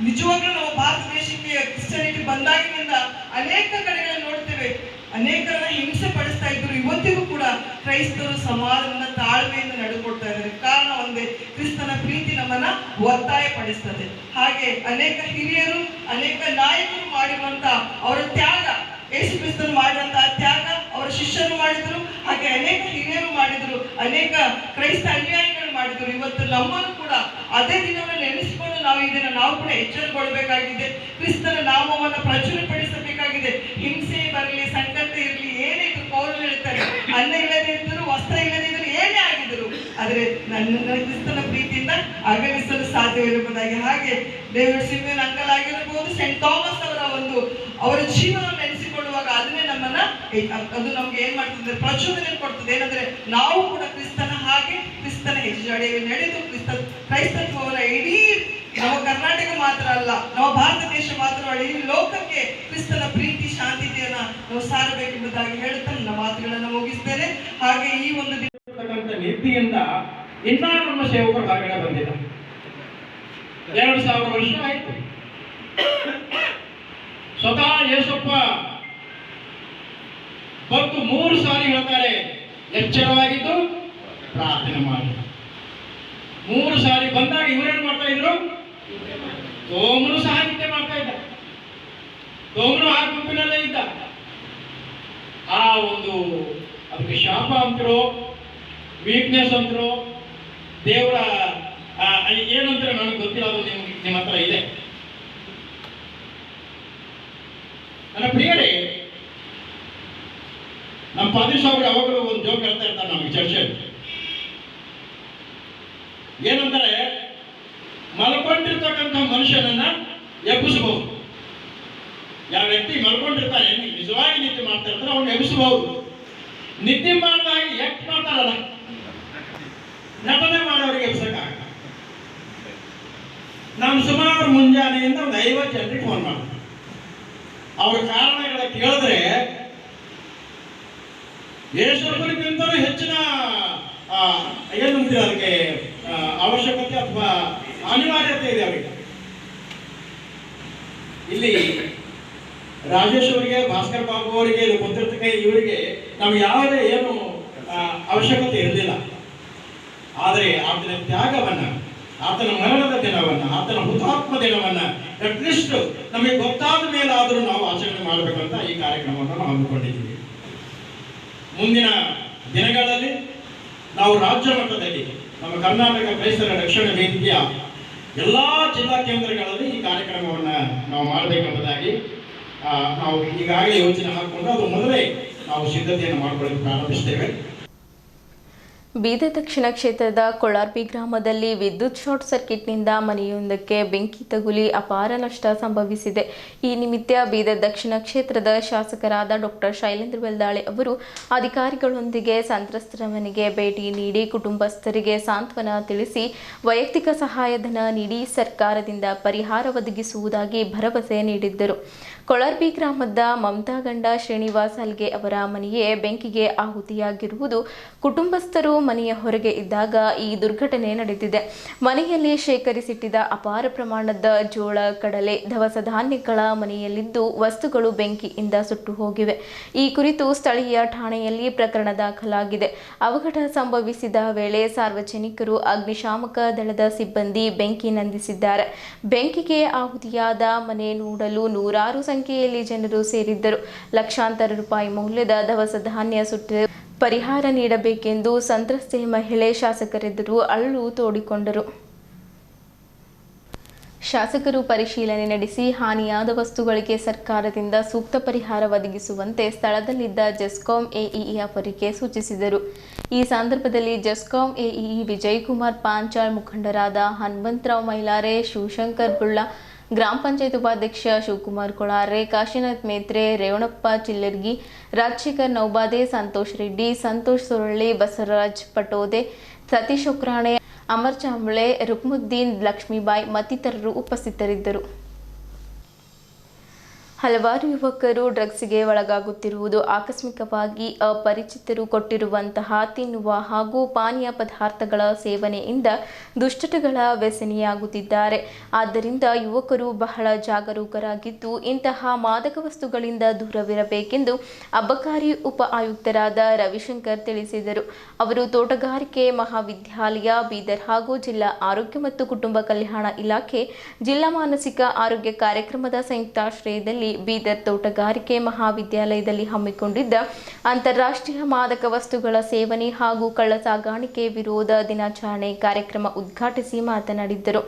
ನಿಜವಾಗ್ಲೂ ನಾವು ಭಾರತ ದೇಶಕ್ಕೆ ಕ್ರಿಸ್ಟಿಯಾನಿಟಿ ಬಂದಾಗಿನಿಂದ ಅನೇಕ ಕಡೆಗಳಲ್ಲಿ ನೋಡ್ತೇವೆ, ಅನೇಕರನ್ನ ಹಿಂಸೆ ಪಡಿಸ್ತಾ ಇದ್ರು. ಇವತ್ತಿಗೂ ಕೂಡ ಕ್ರೈಸ್ತರು ಸಮಾಧಾನದ ತಾಳ್ಮೆಯಿಂದ ನಡೆದುಕೊಡ್ತಾ ಇದ್ದಾರೆ. ಕಾರಣ ಒಂದೇ, ಕ್ರಿಸ್ತನ ಪ್ರೀತಿ ನಮ್ಮನ್ನ ಒತ್ತಾಯ ಪಡಿಸ್ತದೆ. ಹಾಗೆ ಅನೇಕ ಹಿರಿಯರು, ಅನೇಕ ನಾಯಕರು ಮಾಡಿರುವಂತ ಅವರ ತ್ಯಾಗ, ಯೇಸು ಕ್ರಿಸ್ತರು ಮಾಡಿದಂತಹ ತ್ಯಾಗ ಅವರ ಶಿಷ್ಯರು ಮಾಡಿದ್ರು. ಹಾಗೆ ಅನೇಕ ಹಿರಿಯರು ಮಾಡಿದ್ರು, ಅನೇಕ ಕ್ರೈಸ್ತ ಅನುಯಾಯಿಗಳು ಮಾಡಿದ್ರು. ಇವತ್ತು ನಮ್ಮನ್ನು ಕೂಡ ಅದೇ ದಿನವನ್ನು ನೆನೆಸಿಕೊಂಡು ನಾವು ಈ ದಿನ ನಾವು ಕೂಡ ಎಚ್ಚರಗೊಳ್ಳಬೇಕಾಗಿದೆ. ಕ್ರಿಸ್ತನ ನಾಮವನ್ನು ಪ್ರಚುರಪಡಿಸಬೇಕಾಗಿದೆ. ಹಿಂಸೆ ಬರಲಿ, ಸಂಕಟ ಇರಲಿ, ಏನೇ ಇದ್ರು, ಪೌಲರು ಹೇಳ್ತಾರೆ, ಅನ್ನ ಇಲ್ಲದೆ ಇದ್ದರು, ವಸ್ತ್ರ ಇಲ್ಲದೆ ಇದ್ದರು, ಏನೇ ಆಗಿದ್ರು, ಆದರೆ ನನ್ನ ಕ್ರಿಸ್ತನ ಪ್ರೀತಿಯಿಂದ ಅಗಲಿಸಲು ಸಾಧ್ಯವಿರಬಹುದಾಗಿ. ಹಾಗೆ ಡೇವಿಡ್ ಸಿಮಿಯನ್ ಅಂಕಲ್ ಆಗಿರಬಹುದು, ಸೆಂಟ್ ಥಾಮಸ್ ಅವರ ಜೀವನವನ್ನು ನೆನೆಸಿಕೊಳ್ಳುವಾಗ ಅದನ್ನೇ ಅದು ನಮ್ಗೆ ಏನ್ ಮಾಡ್ತದೆ, ಪ್ರಚೋದನೆ ಕೊಡ್ತದೆ. ಏನಂದ್ರೆ ನಾವು ಕೂಡ ಕ್ರಿಸ್ತನ ಹಾಗೆ ಕ್ರಿಸ್ತನ ಹೆಜ್ಜೆಜಾಡಿಯಲ್ಲಿ ನಡೆದು ಕ್ರೈಸ್ತತ್ವವನ್ನ ಇಡೀ ನಮ್ಮ ಕರ್ನಾಟಕ ಮಾತ್ರ ಅಲ್ಲ, ನಮ್ಮ ಭಾರತ ದೇಶ ಮಾತ್ರ ಅಲ್ಲ, ಇಡೀ ಲೋಕಕ್ಕೆ ಕ್ರಿಸ್ತನ ಪ್ರೀತಿ ಶಾಂತಿತೆಯನ್ನ ನಾವು ಸಾರಬೇಕೆಂಬುದಾಗಿ ಹೇಳುತ್ತಾ ನನ್ನ ಮಾತುಗಳನ್ನು ಮುಗಿಸ್ತೇನೆ. ಹಾಗೆ ಈ ಒಂದು ನೀತಿಯಿಂದ ಇನ್ನೂ ನಮ್ಮ ಸೇವಕರು ಹೊರಗಡೆ ಬಂದಿಲ್ಲ. 2000 ವರ್ಷ ಆಯ್ತು. ಸ್ವತಃ ಯೇಸಪ್ಪ ಬಂದು 3 ಸಾರಿ ಹೇಳ್ತಾರೆ, ಎಚ್ಚರವಾಗಿದ್ದು ಪ್ರಾರ್ಥನೆ ಮಾಡಿ. 3 ಸಾರಿ ಬಂದಾಗ ಇವರೇನು ಮಾಡ್ತಾ ಇದ್ರು? ಸೋಮನು ಸಹ ನಿದ್ದೆ ಮಾಡ್ತಾ ಇದ್ದ. ಸೋಮನು ಆ ಗುಂಪಿನಲ್ಲೇ ಇದ್ದ. ಆ ಒಂದು ಅದಕ್ಕೆ ಶಾಪ ಅಂತರೋ, ವೀಕ್ನೆಸ್ ಅಂತರೋ, ದೇವರ ಏನಂತಾರೆ ನನಗೆ ಗೊತ್ತಿಲ್ಲ, ಅದು ನಿಮ್ಮ ಹತ್ರ ಇದೆ. ನನ್ನ ಪ್ರಿಯರೇ, ನಮ್ಮ ಪಾದೀಶ್ ಅವರು ಯಾವಾಗಲೂ ಒಂದು ಜೋಕ್ ಹೇಳ್ತಾ ಇರ್ತಾರೆ ನಮಗೆ ಚರ್ಚೆಯಲ್ಲಿ. ಏನಂತಾರೆ, ಮಲ್ಕೊಂಡಿರ್ತಕ್ಕಂಥ ಮನುಷ್ಯನನ್ನ ಎಬ್ಬಿಸಬಹುದು. ಯಾವ ವ್ಯಕ್ತಿ ಮಲ್ಕೊಂಡಿರ್ತಾನೆ, ನಿಜವಾಗಿ ನಿದ್ದೆ ಮಾಡ್ತಾ ಇರ್ತಾರೆ, ಅವ್ನು ಎಬ್ಬಿಸಬಹುದು. ನಿದ್ದೆ ಮಾಡಿದಾಗ ಎಕ್ಟ್ ಮಾಡ್ತಾರಲ್ಲ, ನಟನೆ ಮಾಡೋರಿಗೆ ಎಬ್ಸಕ್ಕಾಗ. ನಾನು ಸುಮಾರು ಮುಂಜಾನೆಯಿಂದ ಒಂದು 50 ಜನರಿಗೆ ಫೋನ್ ಮಾಡ್ತೀನಿ. ಅವ್ರ ಕಾರಣಗಳ ಕೇಳಿದ್ರೆ ಯೇಸುಕ್ರಿಸ್ತನಿಗಿಂತಲೂ ಹೆಚ್ಚಿನ ಏನಂತೀರ ಅದಕ್ಕೆ ಅವಶ್ಯಕತೆ ಅಥವಾ ಅನಿವಾರ್ಯತೆ ಇದೆ ಅವರಿಗೆ. ಇಲ್ಲಿ ರಾಜೇಶ್ ಅವರಿಗೆ, ಭಾಸ್ಕರ್ ಬಾಬು ಅವರಿಗೆ, ಗೊತ್ತಿರ್ತಕ್ಕ ಇವರಿಗೆ ನಮ್ಗೆ ಯಾವುದೇ ಏನು ಅವಶ್ಯಕತೆ ಇರಲಿಲ್ಲ. ಆದರೆ ಆತನ ತ್ಯಾಗವನ್ನ, ಆತನ ಮರಣದ ದಿನವನ್ನ, ಆತನ ಹುತಾತ್ಮ ದಿನವನ್ನ ಅಟ್ಲೀಸ್ಟ್ ನಮಗೆ ಗೊತ್ತಾದ ಮೇಲಾದರೂ ನಾವು ಆಚರಣೆ ಮಾಡಬೇಕಂತ ಈ ಕಾರ್ಯಕ್ರಮವನ್ನು ನಾವು ಹಮ್ಮಿಕೊಂಡಿದ್ದೀವಿ. ಮುಂದಿನ ದಿನಗಳಲ್ಲಿ ನಾವು ರಾಜ್ಯ ಮಟ್ಟದಲ್ಲಿ ನಮ್ಮ ಕರ್ನಾಟಕ ಕ್ರೈಸ್ತರ ರಕ್ಷಣಾ ವೇದಿಕೆಯ ಎಲ್ಲ ಜಿಲ್ಲಾ ಕೇಂದ್ರಗಳಲ್ಲಿ ಈ ಕಾರ್ಯಕ್ರಮವನ್ನು ನಾವು ಮಾಡಬೇಕೆಂಬುದಾಗಿ ನಾವು ಈಗಾಗಲೇ ಯೋಚನೆ ಹಾಕಿಕೊಂಡು ಅದು ಮೊದಲೇ ನಾವು ಸಿದ್ಧತೆಯನ್ನು ಮಾಡಿಕೊಳ್ಳಲು ಪ್ರಾರಂಭಿಸ್ತೇವೆ. ಬೀದರ್ ದಕ್ಷಿಣ ಕ್ಷೇತ್ರದ ಕೊಳಾರ್ಪಿ ಗ್ರಾಮದಲ್ಲಿ ವಿದ್ಯುತ್ ಶಾರ್ಟ್ ಸರ್ಕ್ಯೂಟ್ನಿಂದ ಮನೆಯೊಂದಕ್ಕೆ ಬೆಂಕಿ ತಗುಲಿ ಅಪಾರ ನಷ್ಟ ಸಂಭವಿಸಿದೆ. ಈ ನಿಮಿತ್ತ ಬೀದರ್ ದಕ್ಷಿಣ ಕ್ಷೇತ್ರದ ಶಾಸಕರಾದ ಡಾಕ್ಟರ್ ಶೈಲೇಂದ್ರ ಬೆಲ್ದಾಳೆ ಅವರು ಅಧಿಕಾರಿಗಳೊಂದಿಗೆ ಸಂತ್ರಸ್ತರ ಮನೆಗೆ ಭೇಟಿ ನೀಡಿ ಕುಟುಂಬಸ್ಥರಿಗೆ ಸಾಂತ್ವನ ತಿಳಿಸಿ ವೈಯಕ್ತಿಕ ಸಹಾಯಧನ ನೀಡಿ ಸರ್ಕಾರದಿಂದ ಪರಿಹಾರ ಒದಗಿಸುವುದಾಗಿ ಭರವಸೆ ನೀಡಿದ್ದರು. ಕೊಳರ್ಬಿ ಗ್ರಾಮದ ಮಮತಾ ಗಂಡ ಶ್ರೀನಿವಾಸ್ ಹಲ್ಗೆ ಅವರ ಮನೆಯೇ ಬೆಂಕಿಗೆ ಆಹುತಿಯಾಗಿರುವುದು ಕುಟುಂಬಸ್ಥರು ಮನೆಯ ಹೊರಗೆ ಇದ್ದಾಗ ಈ ದುರ್ಘಟನೆ ನಡೆದಿದೆ. ಮನೆಯಲ್ಲಿ ಶೇಖರಿಸಿಟ್ಟಿದ್ದ ಅಪಾರ ಪ್ರಮಾಣದ ಜೋಳ, ಕಡಲೆ, ದವಸ ಧಾನ್ಯಗಳ ಮನೆಯಲ್ಲಿದ್ದು ವಸ್ತುಗಳು ಬೆಂಕಿಯಿಂದ ಸುಟ್ಟು ಹೋಗಿವೆ. ಈ ಕುರಿತು ಸ್ಥಳೀಯ ಠಾಣೆಯಲ್ಲಿ ಪ್ರಕರಣ ದಾಖಲಾಗಿದೆ. ಅವಘಡ ಸಂಭವಿಸಿದ ವೇಳೆ ಸಾರ್ವಜನಿಕರು, ಅಗ್ನಿಶಾಮಕ ದಳದ ಸಿಬ್ಬಂದಿ ಬೆಂಕಿ ನಂದಿಸಿದ್ದಾರೆ. ಬೆಂಕಿಗೆ ಆಹುತಿಯಾದ ಮನೆ ನೋಡಲು ನೂರಾರು ಸಂಖ್ಯೆಯಲ್ಲಿ ಜನರು ಸೇರಿದ್ದರು. ಲಕ್ಷಾಂತರ ರೂಪಾಯಿ ಮೌಲ್ಯದ ದವಸ ಧಾನ್ಯ ಸುಟ್ಟು ಪರಿಹಾರ ನೀಡಬೇಕೆಂದು ಸಂತ್ರಸ್ತೆ ಮಹಿಳೆ ಶಾಸಕರೆದುರು ಅಳಲು ತೋಡಿಕೊಂಡರು. ಶಾಸಕರು ಪರಿಶೀಲನೆ ನಡೆಸಿ ಹಾನಿಯಾದ ವಸ್ತುಗಳಿಗೆ ಸರ್ಕಾರದಿಂದ ಸೂಕ್ತ ಪರಿಹಾರ ಒದಗಿಸುವಂತೆ ಸ್ಥಳದಲ್ಲಿದ್ದ ಜೆಸ್ಕಾಂ ಎಇಇ ಅವರಿಗೆ ಸೂಚಿಸಿದರು. ಈ ಸಂದರ್ಭದಲ್ಲಿ ಜೆಸ್ಕಾಂ ಎಇಇ ವಿಜಯಕುಮಾರ್ ಪಾಂಚಾಳ್, ಮುಖಂಡರಾದ ಹನುಮಂತರಾವ್ ಮೈಲಾರೆ, ಶಿವಶಂಕರ್ ಬುಳ್ಳ, ಗ್ರಾಮ ಪಂಚಾಯತ್ ಉಪಾಧ್ಯಕ್ಷ ಶಿವಕುಮಾರ್ ಕೊಳಾರೆ, ಕಾಶಿನಾಥ್ ಮೇತ್ರೆ, ರೇವಣಪ್ಪ ಚಿಲ್ಲರ್ಗಿ, ರಾಜಶೇಖರ್ ನೌಬಾದೆ, ಸಂತೋಷ್ ರೆಡ್ಡಿ, ಸಂತೋಷ್ ಸುರಳ್ಳಿ, ಬಸವರಾಜ್ ಪಟೋದೆ, ಸತೀಶ್ ಒಕ್ರಾಣೆ, ಅಮರ್ ಚಾಂಬಳೆ, ರುಕ್ಮುದ್ದೀನ್, ಲಕ್ಷ್ಮೀಬಾಯಿ ಮತ್ತಿತರರು ಉಪಸ್ಥಿತರಿದ್ದರು. ಹಲವಾರು ಯುವಕರು ಡ್ರಗ್ಸ್ಗೆ ಒಳಗಾಗುತ್ತಿರುವುದು ಆಕಸ್ಮಿಕವಾಗಿ ಅಪರಿಚಿತರು ಕೊಟ್ಟಿರುವಂತಹ ತಿನ್ನುವ ಹಾಗೂ ಪಾನೀಯ ಪದಾರ್ಥಗಳ ಸೇವನೆಯಿಂದ ದುಶ್ಚಟಗಳ ವ್ಯಸನಿಯಾಗುತ್ತಿದ್ದಾರೆ. ಆದ್ದರಿಂದ ಯುವಕರು ಬಹಳ ಜಾಗರೂಕರಾಗಿದ್ದು ಇಂತಹ ಮಾದಕ ವಸ್ತುಗಳಿಂದ ದೂರವಿರಬೇಕೆಂದು ಅಬಕಾರಿ ಉಪ ಆಯುಕ್ತರಾದ ರವಿಶಂಕರ್ ತಿಳಿಸಿದರು. ಅವರು ತೋಟಗಾರಿಕೆ ಮಹಾವಿದ್ಯಾಲಯ ಬೀದರ್ ಹಾಗೂ ಜಿಲ್ಲಾ ಆರೋಗ್ಯ ಮತ್ತು ಕುಟುಂಬ ಕಲ್ಯಾಣ ಇಲಾಖೆ ಜಿಲ್ಲಾ ಮಾನಸಿಕ ಆರೋಗ್ಯ ಕಾರ್ಯಕ್ರಮದ ಸಂಯುಕ್ತಾಶ್ರಯದಲ್ಲಿ ಬೀದರ್ ತೋಟಗಾರಿಕೆ ಮಹಾವಿದ್ಯಾಲಯದಲ್ಲಿ ಹಮ್ಮಿಕೊಂಡಿದ್ದ ಅಂತಾರಾಷ್ಟ್ರೀಯ ಮಾದಕ ವಸ್ತುಗಳ ಸೇವನೆ ಹಾಗೂ ಕಳ್ಳಸಾಗಾಣಿಕೆ ವಿರೋಧ ದಿನಾಚರಣೆ ಕಾರ್ಯಕ್ರಮ ಉದ್ಘಾಟಿಸಿ ಮಾತನಾಡಿದರು.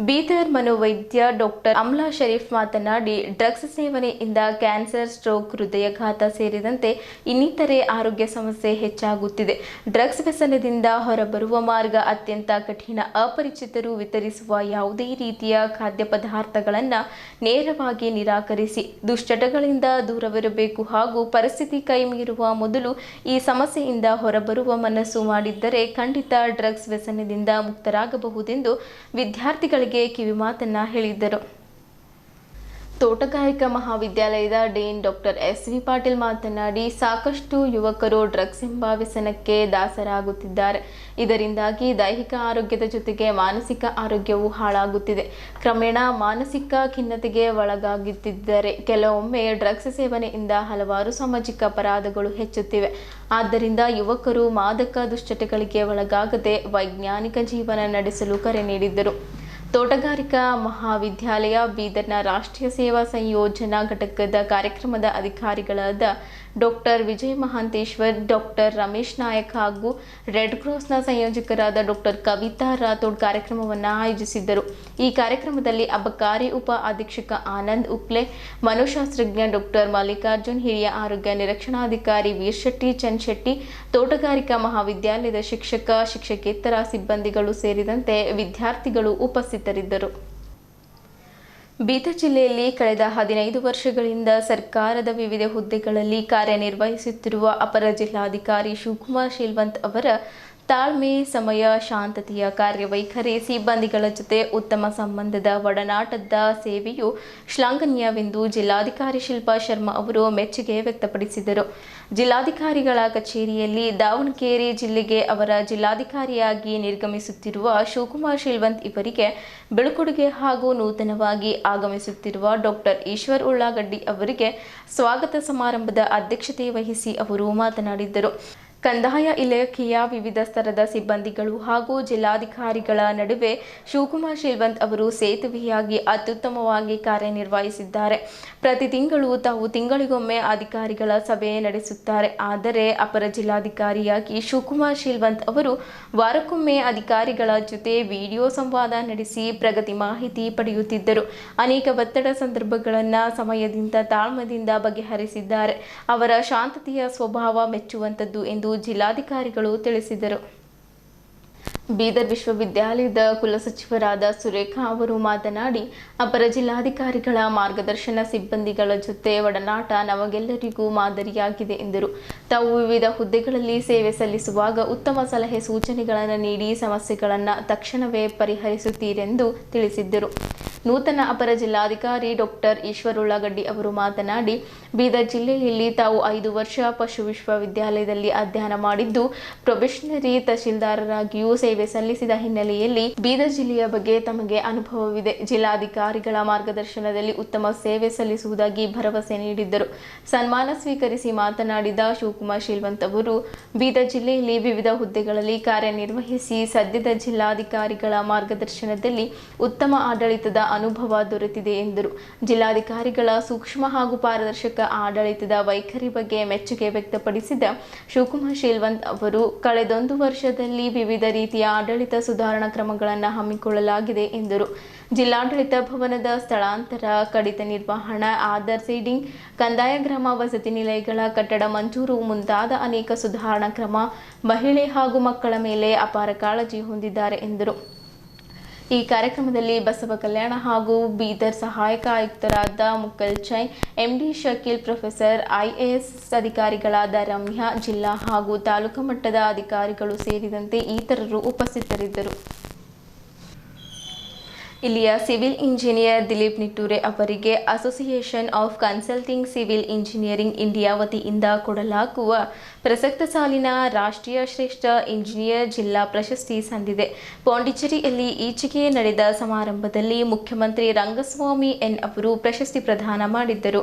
ಬೀದರ್ ಮನೋವೈದ್ಯ ಡಾಕ್ಟರ್ ಅಮ್ಲಾ ಶರೀಫ್ ಮಾತನಾಡಿ, ಡ್ರಗ್ಸ್ ಸೇವನೆಯಿಂದ ಕ್ಯಾನ್ಸರ್, ಸ್ಟ್ರೋಕ್, ಹೃದಯಘಾತ ಸೇರಿದಂತೆ ಇನ್ನಿತರೆ ಆರೋಗ್ಯ ಸಮಸ್ಯೆ ಹೆಚ್ಚಾಗುತ್ತಿದೆ. ಡ್ರಗ್ಸ್ ವ್ಯಸನದಿಂದ ಹೊರಬರುವ ಮಾರ್ಗ ಅತ್ಯಂತ ಕಠಿಣ. ಅಪರಿಚಿತರು ವಿತರಿಸುವ ಯಾವುದೇ ರೀತಿಯ ಖಾದ್ಯ ಪದಾರ್ಥಗಳನ್ನು ನೇರವಾಗಿ ನಿರಾಕರಿಸಿ ದುಶ್ಚಟಗಳಿಂದ ದೂರವಿರಬೇಕು ಹಾಗೂ ಪರಿಸ್ಥಿತಿ ಕೈಮೀರುವ ಮೊದಲು ಈ ಸಮಸ್ಯೆಯಿಂದ ಹೊರಬರುವ ಮನಸ್ಸು ಮಾಡಿದ್ದರೆ ಖಂಡಿತ ಡ್ರಗ್ಸ್ ವ್ಯಸನದಿಂದ ಮುಕ್ತರಾಗಬಹುದೆಂದು ವಿದ್ಯಾರ್ಥಿಗಳಿಗೆ ಕಿವಿಮಾತನ್ನ ಹೇಳಿದರು. ತೋಟಗಾರಿಕಾ ಮಹಾವಿದ್ಯಾಲಯದ ಡೀನ್ ಡಾಕ್ಟರ್ ಎಸ್.ವಿ. ಪಾಟೀಲ್ ಮಾತನಾಡಿ, ಸಾಕಷ್ಟು ಯುವಕರು ಡ್ರಗ್ಸ್ ಎಂಬ ವ್ಯಸನಕ್ಕೆ ದಾಸರಾಗುತ್ತಿದ್ದಾರೆ. ಇದರಿಂದಾಗಿ ದೈಹಿಕ ಆರೋಗ್ಯದ ಜೊತೆಗೆ ಮಾನಸಿಕ ಆರೋಗ್ಯವೂ ಹಾಳಾಗುತ್ತಿದೆ. ಕ್ರಮೇಣ ಮಾನಸಿಕ ಖಿನ್ನತೆಗೆ ಒಳಗಾಗುತ್ತಿದ್ದಾರೆ. ಕೆಲವೊಮ್ಮೆ ಡ್ರಗ್ಸ್ ಸೇವನೆಯಿಂದ ಹಲವಾರು ಸಾಮಾಜಿಕ ಅಪರಾಧಗಳು ಹೆಚ್ಚುತ್ತಿವೆ. ಆದ್ದರಿಂದ ಯುವಕರು ಮಾದಕ ದುಶ್ಚಟಗಳಿಗೆ ಒಳಗಾಗದೆ ವೈಜ್ಞಾನಿಕ ಜೀವನ ನಡೆಸಲು ಕರೆ ನೀಡಿದ್ದರು. ತೋಟಗಾರಿಕಾ ಮಹಾವಿದ್ಯಾಲಯ ಬೀದರ್ನ ರಾಷ್ಟ್ರೀಯ ಸೇವಾ ಸಂಯೋಜನಾ ಘಟಕದ ಕಾರ್ಯಕ್ರಮದ ಅಧಿಕಾರಿಗಳಾದ ಡಾಕ್ಟರ್ ವಿಜಯ್ ಮಹಾಂತೇಶ್ವರ್, ಡಾಕ್ಟರ್ ರಮೇಶ್ ನಾಯಕ್ ಹಾಗೂ ರೆಡ್ ಕ್ರಾಸ್ನ ಸಂಯೋಜಕರಾದ ಡಾಕ್ಟರ್ ಕವಿತಾ ರಾಥೋಡ್ ಕಾರ್ಯಕ್ರಮವನ್ನು ಆಯೋಜಿಸಿದ್ದರು. ಈ ಕಾರ್ಯಕ್ರಮದಲ್ಲಿ ಅಬಕಾರಿ ಉಪ ಅಧೀಕ್ಷಕ ಆನಂದ್ ಉಪ್ಲೆ, ಮನೋಶಾಸ್ತ್ರಜ್ಞ ಡಾಕ್ಟರ್ ಮಲ್ಲಿಕಾರ್ಜುನ್, ಹಿರಿಯ ಆರೋಗ್ಯ ನಿರೀಕ್ಷಣಾಧಿಕಾರಿ ವೀರಶೆಟ್ಟಿ ಚನ್ಶೆಟ್ಟಿ, ತೋಟಗಾರಿಕಾ ಮಹಾವಿದ್ಯಾಲಯದ ಶಿಕ್ಷಕ, ಶಿಕ್ಷಕೇತರ ಸಿಬ್ಬಂದಿಗಳು ಸೇರಿದಂತೆ ವಿದ್ಯಾರ್ಥಿಗಳು ಉಪಸ್ಥಿತರಿದ್ದರು. ಬೀದರ್ ಜಿಲ್ಲೆಯಲ್ಲಿ ಕಳೆದ 15 ವರ್ಷಗಳಿಂದ ಸರ್ಕಾರದ ವಿವಿಧ ಹುದ್ದೆಗಳಲ್ಲಿ ಕಾರ್ಯನಿರ್ವಹಿಸುತ್ತಿರುವ ಅಪರ ಜಿಲ್ಲಾಧಿಕಾರಿ ಶಿವಕುಮಾರ್ ಶೀಲ್ವಂತ್ ಅವರ ತಾಳ್ಮೆ, ಸಮಯ, ಶಾಂತತೆಯ ಕಾರ್ಯವೈಖರಿ, ಸಿಬ್ಬಂದಿಗಳ ಜೊತೆ ಉತ್ತಮ ಸಂಬಂಧದ ಒಡನಾಟದ ಸೇವೆಯು ಶ್ಲಾಘನೀಯವೆಂದು ಜಿಲ್ಲಾಧಿಕಾರಿ ಶಿಲ್ಪಾ ಶರ್ಮಾ ಅವರು ಮೆಚ್ಚುಗೆ ವ್ಯಕ್ತಪಡಿಸಿದರು. ಜಿಲ್ಲಾಧಿಕಾರಿಗಳ ಕಚೇರಿಯಲ್ಲಿ ದಾವಣಗೆರೆ ಜಿಲ್ಲೆಗೆ ಅವರ ಜಿಲ್ಲಾಧಿಕಾರಿಯಾಗಿ ನಿರ್ಗಮಿಸುತ್ತಿರುವ ಶಿವಕುಮಾರ್ ಶೀಲ್ವಂತ್ ಇವರಿಗೆ ಬೀಳ್ಕೊಡುಗೆ ಹಾಗೂ ನೂತನವಾಗಿ ಆಗಮಿಸುತ್ತಿರುವ ಡಾಕ್ಟರ್ ಈಶ್ವರ್ ಉಳ್ಳಾಗಡ್ಡಿ ಅವರಿಗೆ ಸ್ವಾಗತ ಸಮಾರಂಭದ ಅಧ್ಯಕ್ಷತೆ ವಹಿಸಿ ಅವರು ಮಾತನಾಡಿದರು. ಕಂದಾಯ ಇಲಾಖೆಯ ವಿವಿಧ ಸ್ತರದ ಸಿಬ್ಬಂದಿಗಳು ಹಾಗೂ ಜಿಲ್ಲಾಧಿಕಾರಿಗಳ ನಡುವೆ ಶಿವಕುಮಾರ್ ಶೀಲ್ವಂತ್ ಅವರು ಸೇತುವೆಯಾಗಿ ಅತ್ಯುತ್ತಮವಾಗಿ ಕಾರ್ಯನಿರ್ವಹಿಸಿದ್ದಾರೆ. ಪ್ರತಿ ತಿಂಗಳು ತಾವು ತಿಂಗಳಿಗೊಮ್ಮೆ ಅಧಿಕಾರಿಗಳ ಸಭೆ ನಡೆಸುತ್ತಾರೆ. ಆದರೆ ಅಪರ ಜಿಲ್ಲಾಧಿಕಾರಿಯಾಗಿ ಶಿವಕುಮಾರ್ ಶೀಲ್ವಂತ್ ಅವರು ವಾರಕ್ಕೊಮ್ಮೆ ಅಧಿಕಾರಿಗಳ ಜೊತೆ ವಿಡಿಯೋ ಸಂವಾದ ನಡೆಸಿ ಪ್ರಗತಿ ಮಾಹಿತಿ ಪಡೆಯುತ್ತಿದ್ದರು. ಅನೇಕ ಒತ್ತಡ ಸಂದರ್ಭಗಳನ್ನು ಸಮಯದಿಂದ ತಾಳ್ಮೆಯಿಂದ ಬಗೆಹರಿಸಿದ್ದಾರೆ. ಅವರ ಶಾಂತತೆಯ ಸ್ವಭಾವ ಮೆಚ್ಚುವಂಥದ್ದು ಎಂದು ಜಿಲ್ಲಾಧಿಕಾರಿಗಳು ತಿಳಿಸಿದರು. ಬೀದರ್ ವಿಶ್ವವಿದ್ಯಾಲಯದ ಕುಲಸಚಿವರಾದ ಸುರೇಖಾ ಅವರು ಮಾತನಾಡಿ, ಅಪರ ಜಿಲ್ಲಾಧಿಕಾರಿಗಳ ಮಾರ್ಗದರ್ಶನ, ಸಿಬ್ಬಂದಿಗಳ ಜೊತೆ ಒಡನಾಟ ನಮಗೆಲ್ಲರಿಗೂ ಮಾದರಿಯಾಗಿದೆ ಎಂದರು. ತಾವು ವಿವಿಧ ಹುದ್ದೆಗಳಲ್ಲಿ ಸೇವೆ ಸಲ್ಲಿಸುವಾಗ ಉತ್ತಮ ಸಲಹೆ ಸೂಚನೆಗಳನ್ನು ನೀಡಿ ಸಮಸ್ಯೆಗಳನ್ನು ತಕ್ಷಣವೇ ಪರಿಹರಿಸುತ್ತೀರೆಂದು ತಿಳಿಸಿದ್ದರು. ನೂತನ ಅಪರ ಜಿಲ್ಲಾಧಿಕಾರಿ ಡಾಕ್ಟರ್ ಈಶ್ವರ್ ಉಳ್ಳಾಗಡ್ಡಿ ಅವರು ಮಾತನಾಡಿ, ಬೀದರ್ ಜಿಲ್ಲೆಯಲ್ಲಿ ತಾವು 5 ವರ್ಷ ಪಶು ವಿಶ್ವವಿದ್ಯಾಲಯದಲ್ಲಿ ಅಧ್ಯಯನ ಮಾಡಿದ್ದು, ಪ್ರೊಬೇಷನರಿ ತಹಶೀಲ್ದಾರರಾಗಿಯೂ ಸೇವೆ ಸಲ್ಲಿಸಿದ ಹಿನ್ನೆಲೆಯಲ್ಲಿ ಬೀದರ್ ಜಿಲ್ಲೆಯ ಬಗ್ಗೆ ತಮಗೆ ಅನುಭವವಿದೆ. ಜಿಲ್ಲಾಧಿಕಾರಿಗಳ ಮಾರ್ಗದರ್ಶನದಲ್ಲಿ ಉತ್ತಮ ಸೇವೆ ಸಲ್ಲಿಸುವುದಾಗಿ ಭರವಸೆ ನೀಡಿದ್ದರು. ಸನ್ಮಾನ ಸ್ವೀಕರಿಸಿ ಮಾತನಾಡಿದ ಶಿವಕುಮಾರ್ ಶೀಲ್ವಂತ್ ಅವರು, ಬೀದರ್ ಜಿಲ್ಲೆಯಲ್ಲಿ ವಿವಿಧ ಹುದ್ದೆಗಳಲ್ಲಿ ಕಾರ್ಯನಿರ್ವಹಿಸಿ ಸದ್ಯದ ಜಿಲ್ಲಾಧಿಕಾರಿಗಳ ಮಾರ್ಗದರ್ಶನದಲ್ಲಿ ಉತ್ತಮ ಆಡಳಿತದ ಅನುಭವ ದೊರೆತಿದೆ ಎಂದರು. ಜಿಲ್ಲಾಧಿಕಾರಿಗಳ ಸೂಕ್ಷ್ಮ ಹಾಗೂ ಪಾರದರ್ಶಕ ಆಡಳಿತದ ವೈಖರಿ ಬಗ್ಗೆ ಮೆಚ್ಚುಗೆ ವ್ಯಕ್ತಪಡಿಸಿದ ಶಿವಕುಮಾರ್ ಶೀಲ್ವಂತ್ ಅವರು, ಕಳೆದೊಂದು ವರ್ಷದಲ್ಲಿ ವಿವಿಧ ರೀತಿಯ ಆಡಳಿತ ಸುಧಾರಣಾ ಕ್ರಮಗಳನ್ನು ಹಮ್ಮಿಕೊಳ್ಳಲಾಗಿದೆ ಎಂದರು. ಜಿಲ್ಲಾಡಳಿತ ಭವನದ ಸ್ಥಳಾಂತರ, ಕಡಿತ ನಿರ್ವಹಣಾ, ಆಧಾರ್ ಸೀಡಿಂಗ್, ಕಂದಾಯ ಗ್ರಾಮ ವಸತಿ ನಿಲಯಗಳ ಕಟ್ಟಡ ಮಂಜೂರು ಮುಂತಾದ ಅನೇಕ ಸುಧಾರಣಾ ಕ್ರಮ ಮಹಿಳೆ ಹಾಗೂ ಮಕ್ಕಳ ಮೇಲೆ ಅಪಾರ ಕಾಳಜಿ ಹೊಂದಿದ್ದಾರೆ ಎಂದರು. ಈ ಕಾರ್ಯಕ್ರಮದಲ್ಲಿ ಬಸವ ಕಲ್ಯಾಣ ಹಾಗೂ ಬೀದರ್ ಸಹಾಯಕ ಆಯುಕ್ತರಾದ Mukul Jain, MD Shakeel, professor, IAS ಅಧಿಕಾರಿಗಳಾದ ರಮ್ಯಾ, ಜಿಲ್ಲಾ ಹಾಗೂ ತಾಲೂಕು ಮಟ್ಟದ ಅಧಿಕಾರಿಗಳು ಸೇರಿದಂತೆ ಇತರರು ಉಪಸ್ಥಿತರಿದ್ದರು. ಇಲ್ಲಿಯ ಸಿವಿಲ್ ಇಂಜಿನಿಯರ್ ದಿಲೀಪ್ ನಿಟ್ಟೂರೆ ಅವರಿಗೆ association of consulting civil engineering India ವತಿಯಿಂದ ಕೊಡಲಾಗುವ ಪ್ರಸಕ್ತ ಸಾಲಿನ ರಾಷ್ಟ್ರೀಯ ಶ್ರೇಷ್ಠ ಇಂಜಿನಿಯರ್ ಜಿಲ್ಲಾ ಪ್ರಶಸ್ತಿ ಸಂದಿದೆ. ಪಾಂಡಿಚೇರಿಯಲ್ಲಿ ಈಚೆಗೆ ನಡೆದ ಸಮಾರಂಭದಲ್ಲಿ ಮುಖ್ಯಮಂತ್ರಿ ರಂಗಸ್ವಾಮಿ ಎನ್ ಅವರು ಪ್ರಶಸ್ತಿ ಪ್ರದಾನ ಮಾಡಿದ್ದರು.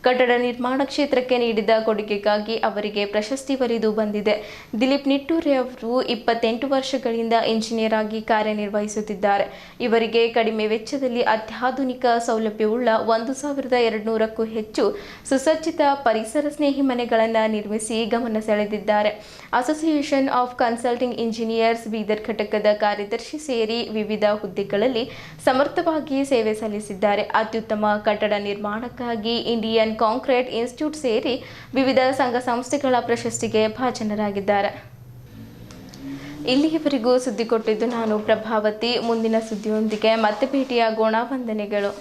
ಕಟ್ಟಡ ನಿರ್ಮಾಣ ಕ್ಷೇತ್ರಕ್ಕೆ ನೀಡಿದ ಕೊಡುಗೆಗಾಗಿ ಅವರಿಗೆ ಪ್ರಶಸ್ತಿ ಒಲಿದು ಬಂದಿದೆ. ದಿಲೀಪ್ ನಿಟ್ಟೂರೆ ಅವರು 28 ವರ್ಷಗಳಿಂದ ಇಂಜಿನಿಯರ್ ಆಗಿ ಕಾರ್ಯನಿರ್ವಹಿಸುತ್ತಿದ್ದಾರೆ. ಇವರಿಗೆ ಕಡಿಮೆ ವೆಚ್ಚದಲ್ಲಿ ಅತ್ಯಾಧುನಿಕ ಸೌಲಭ್ಯವುಳ್ಳ 1200ಕ್ಕೂ ಹೆಚ್ಚು ಸುಸಜ್ಜಿತ ಪರಿಸರ ಸ್ನೇಹಿ ಮನೆಗಳನ್ನು ನಿರ್ಮಿಸಿ ಗಮನ ಸೆಳೆದಿದ್ದಾರೆ. Association of consulting engineers Bidar ಘಟಕದ ಕಾರ್ಯದರ್ಶಿ ಸೇರಿ ವಿವಿಧ ಹುದ್ದೆಗಳಲ್ಲಿ ಸಮರ್ಥವಾಗಿ ಸೇವೆ ಸಲ್ಲಿಸಿದ್ದಾರೆ. ಅತ್ಯುತ್ತಮ ಕಟ್ಟಡ ನಿರ್ಮಾಣಕ್ಕಾಗಿ ಇಂಡಿಯನ್ ಕಾಂಕ್ರೀಟ್ ಇನ್ಸ್ಟಿಟ್ಯೂಟ್ ಸೇರಿ ವಿವಿಧ ಸಂಘ ಸಂಸ್ಥೆಗಳ ಪ್ರಶಸ್ತಿಗೆ ಭಾಜನರಾಗಿದ್ದಾರೆ. ಇಲ್ಲಿಯವರೆಗೂ ಸುದ್ದಿ ಕೊಟ್ಟಿದ್ದು ನಾನು ಪ್ರಭಾವತಿ. ಮುಂದಿನ ಸುದ್ದಿಯೊಂದಿಗೆ ಮತ್ತೆ ಭೇಟಿಯಾಗೋಣ. ವಂದನೆಗಳು.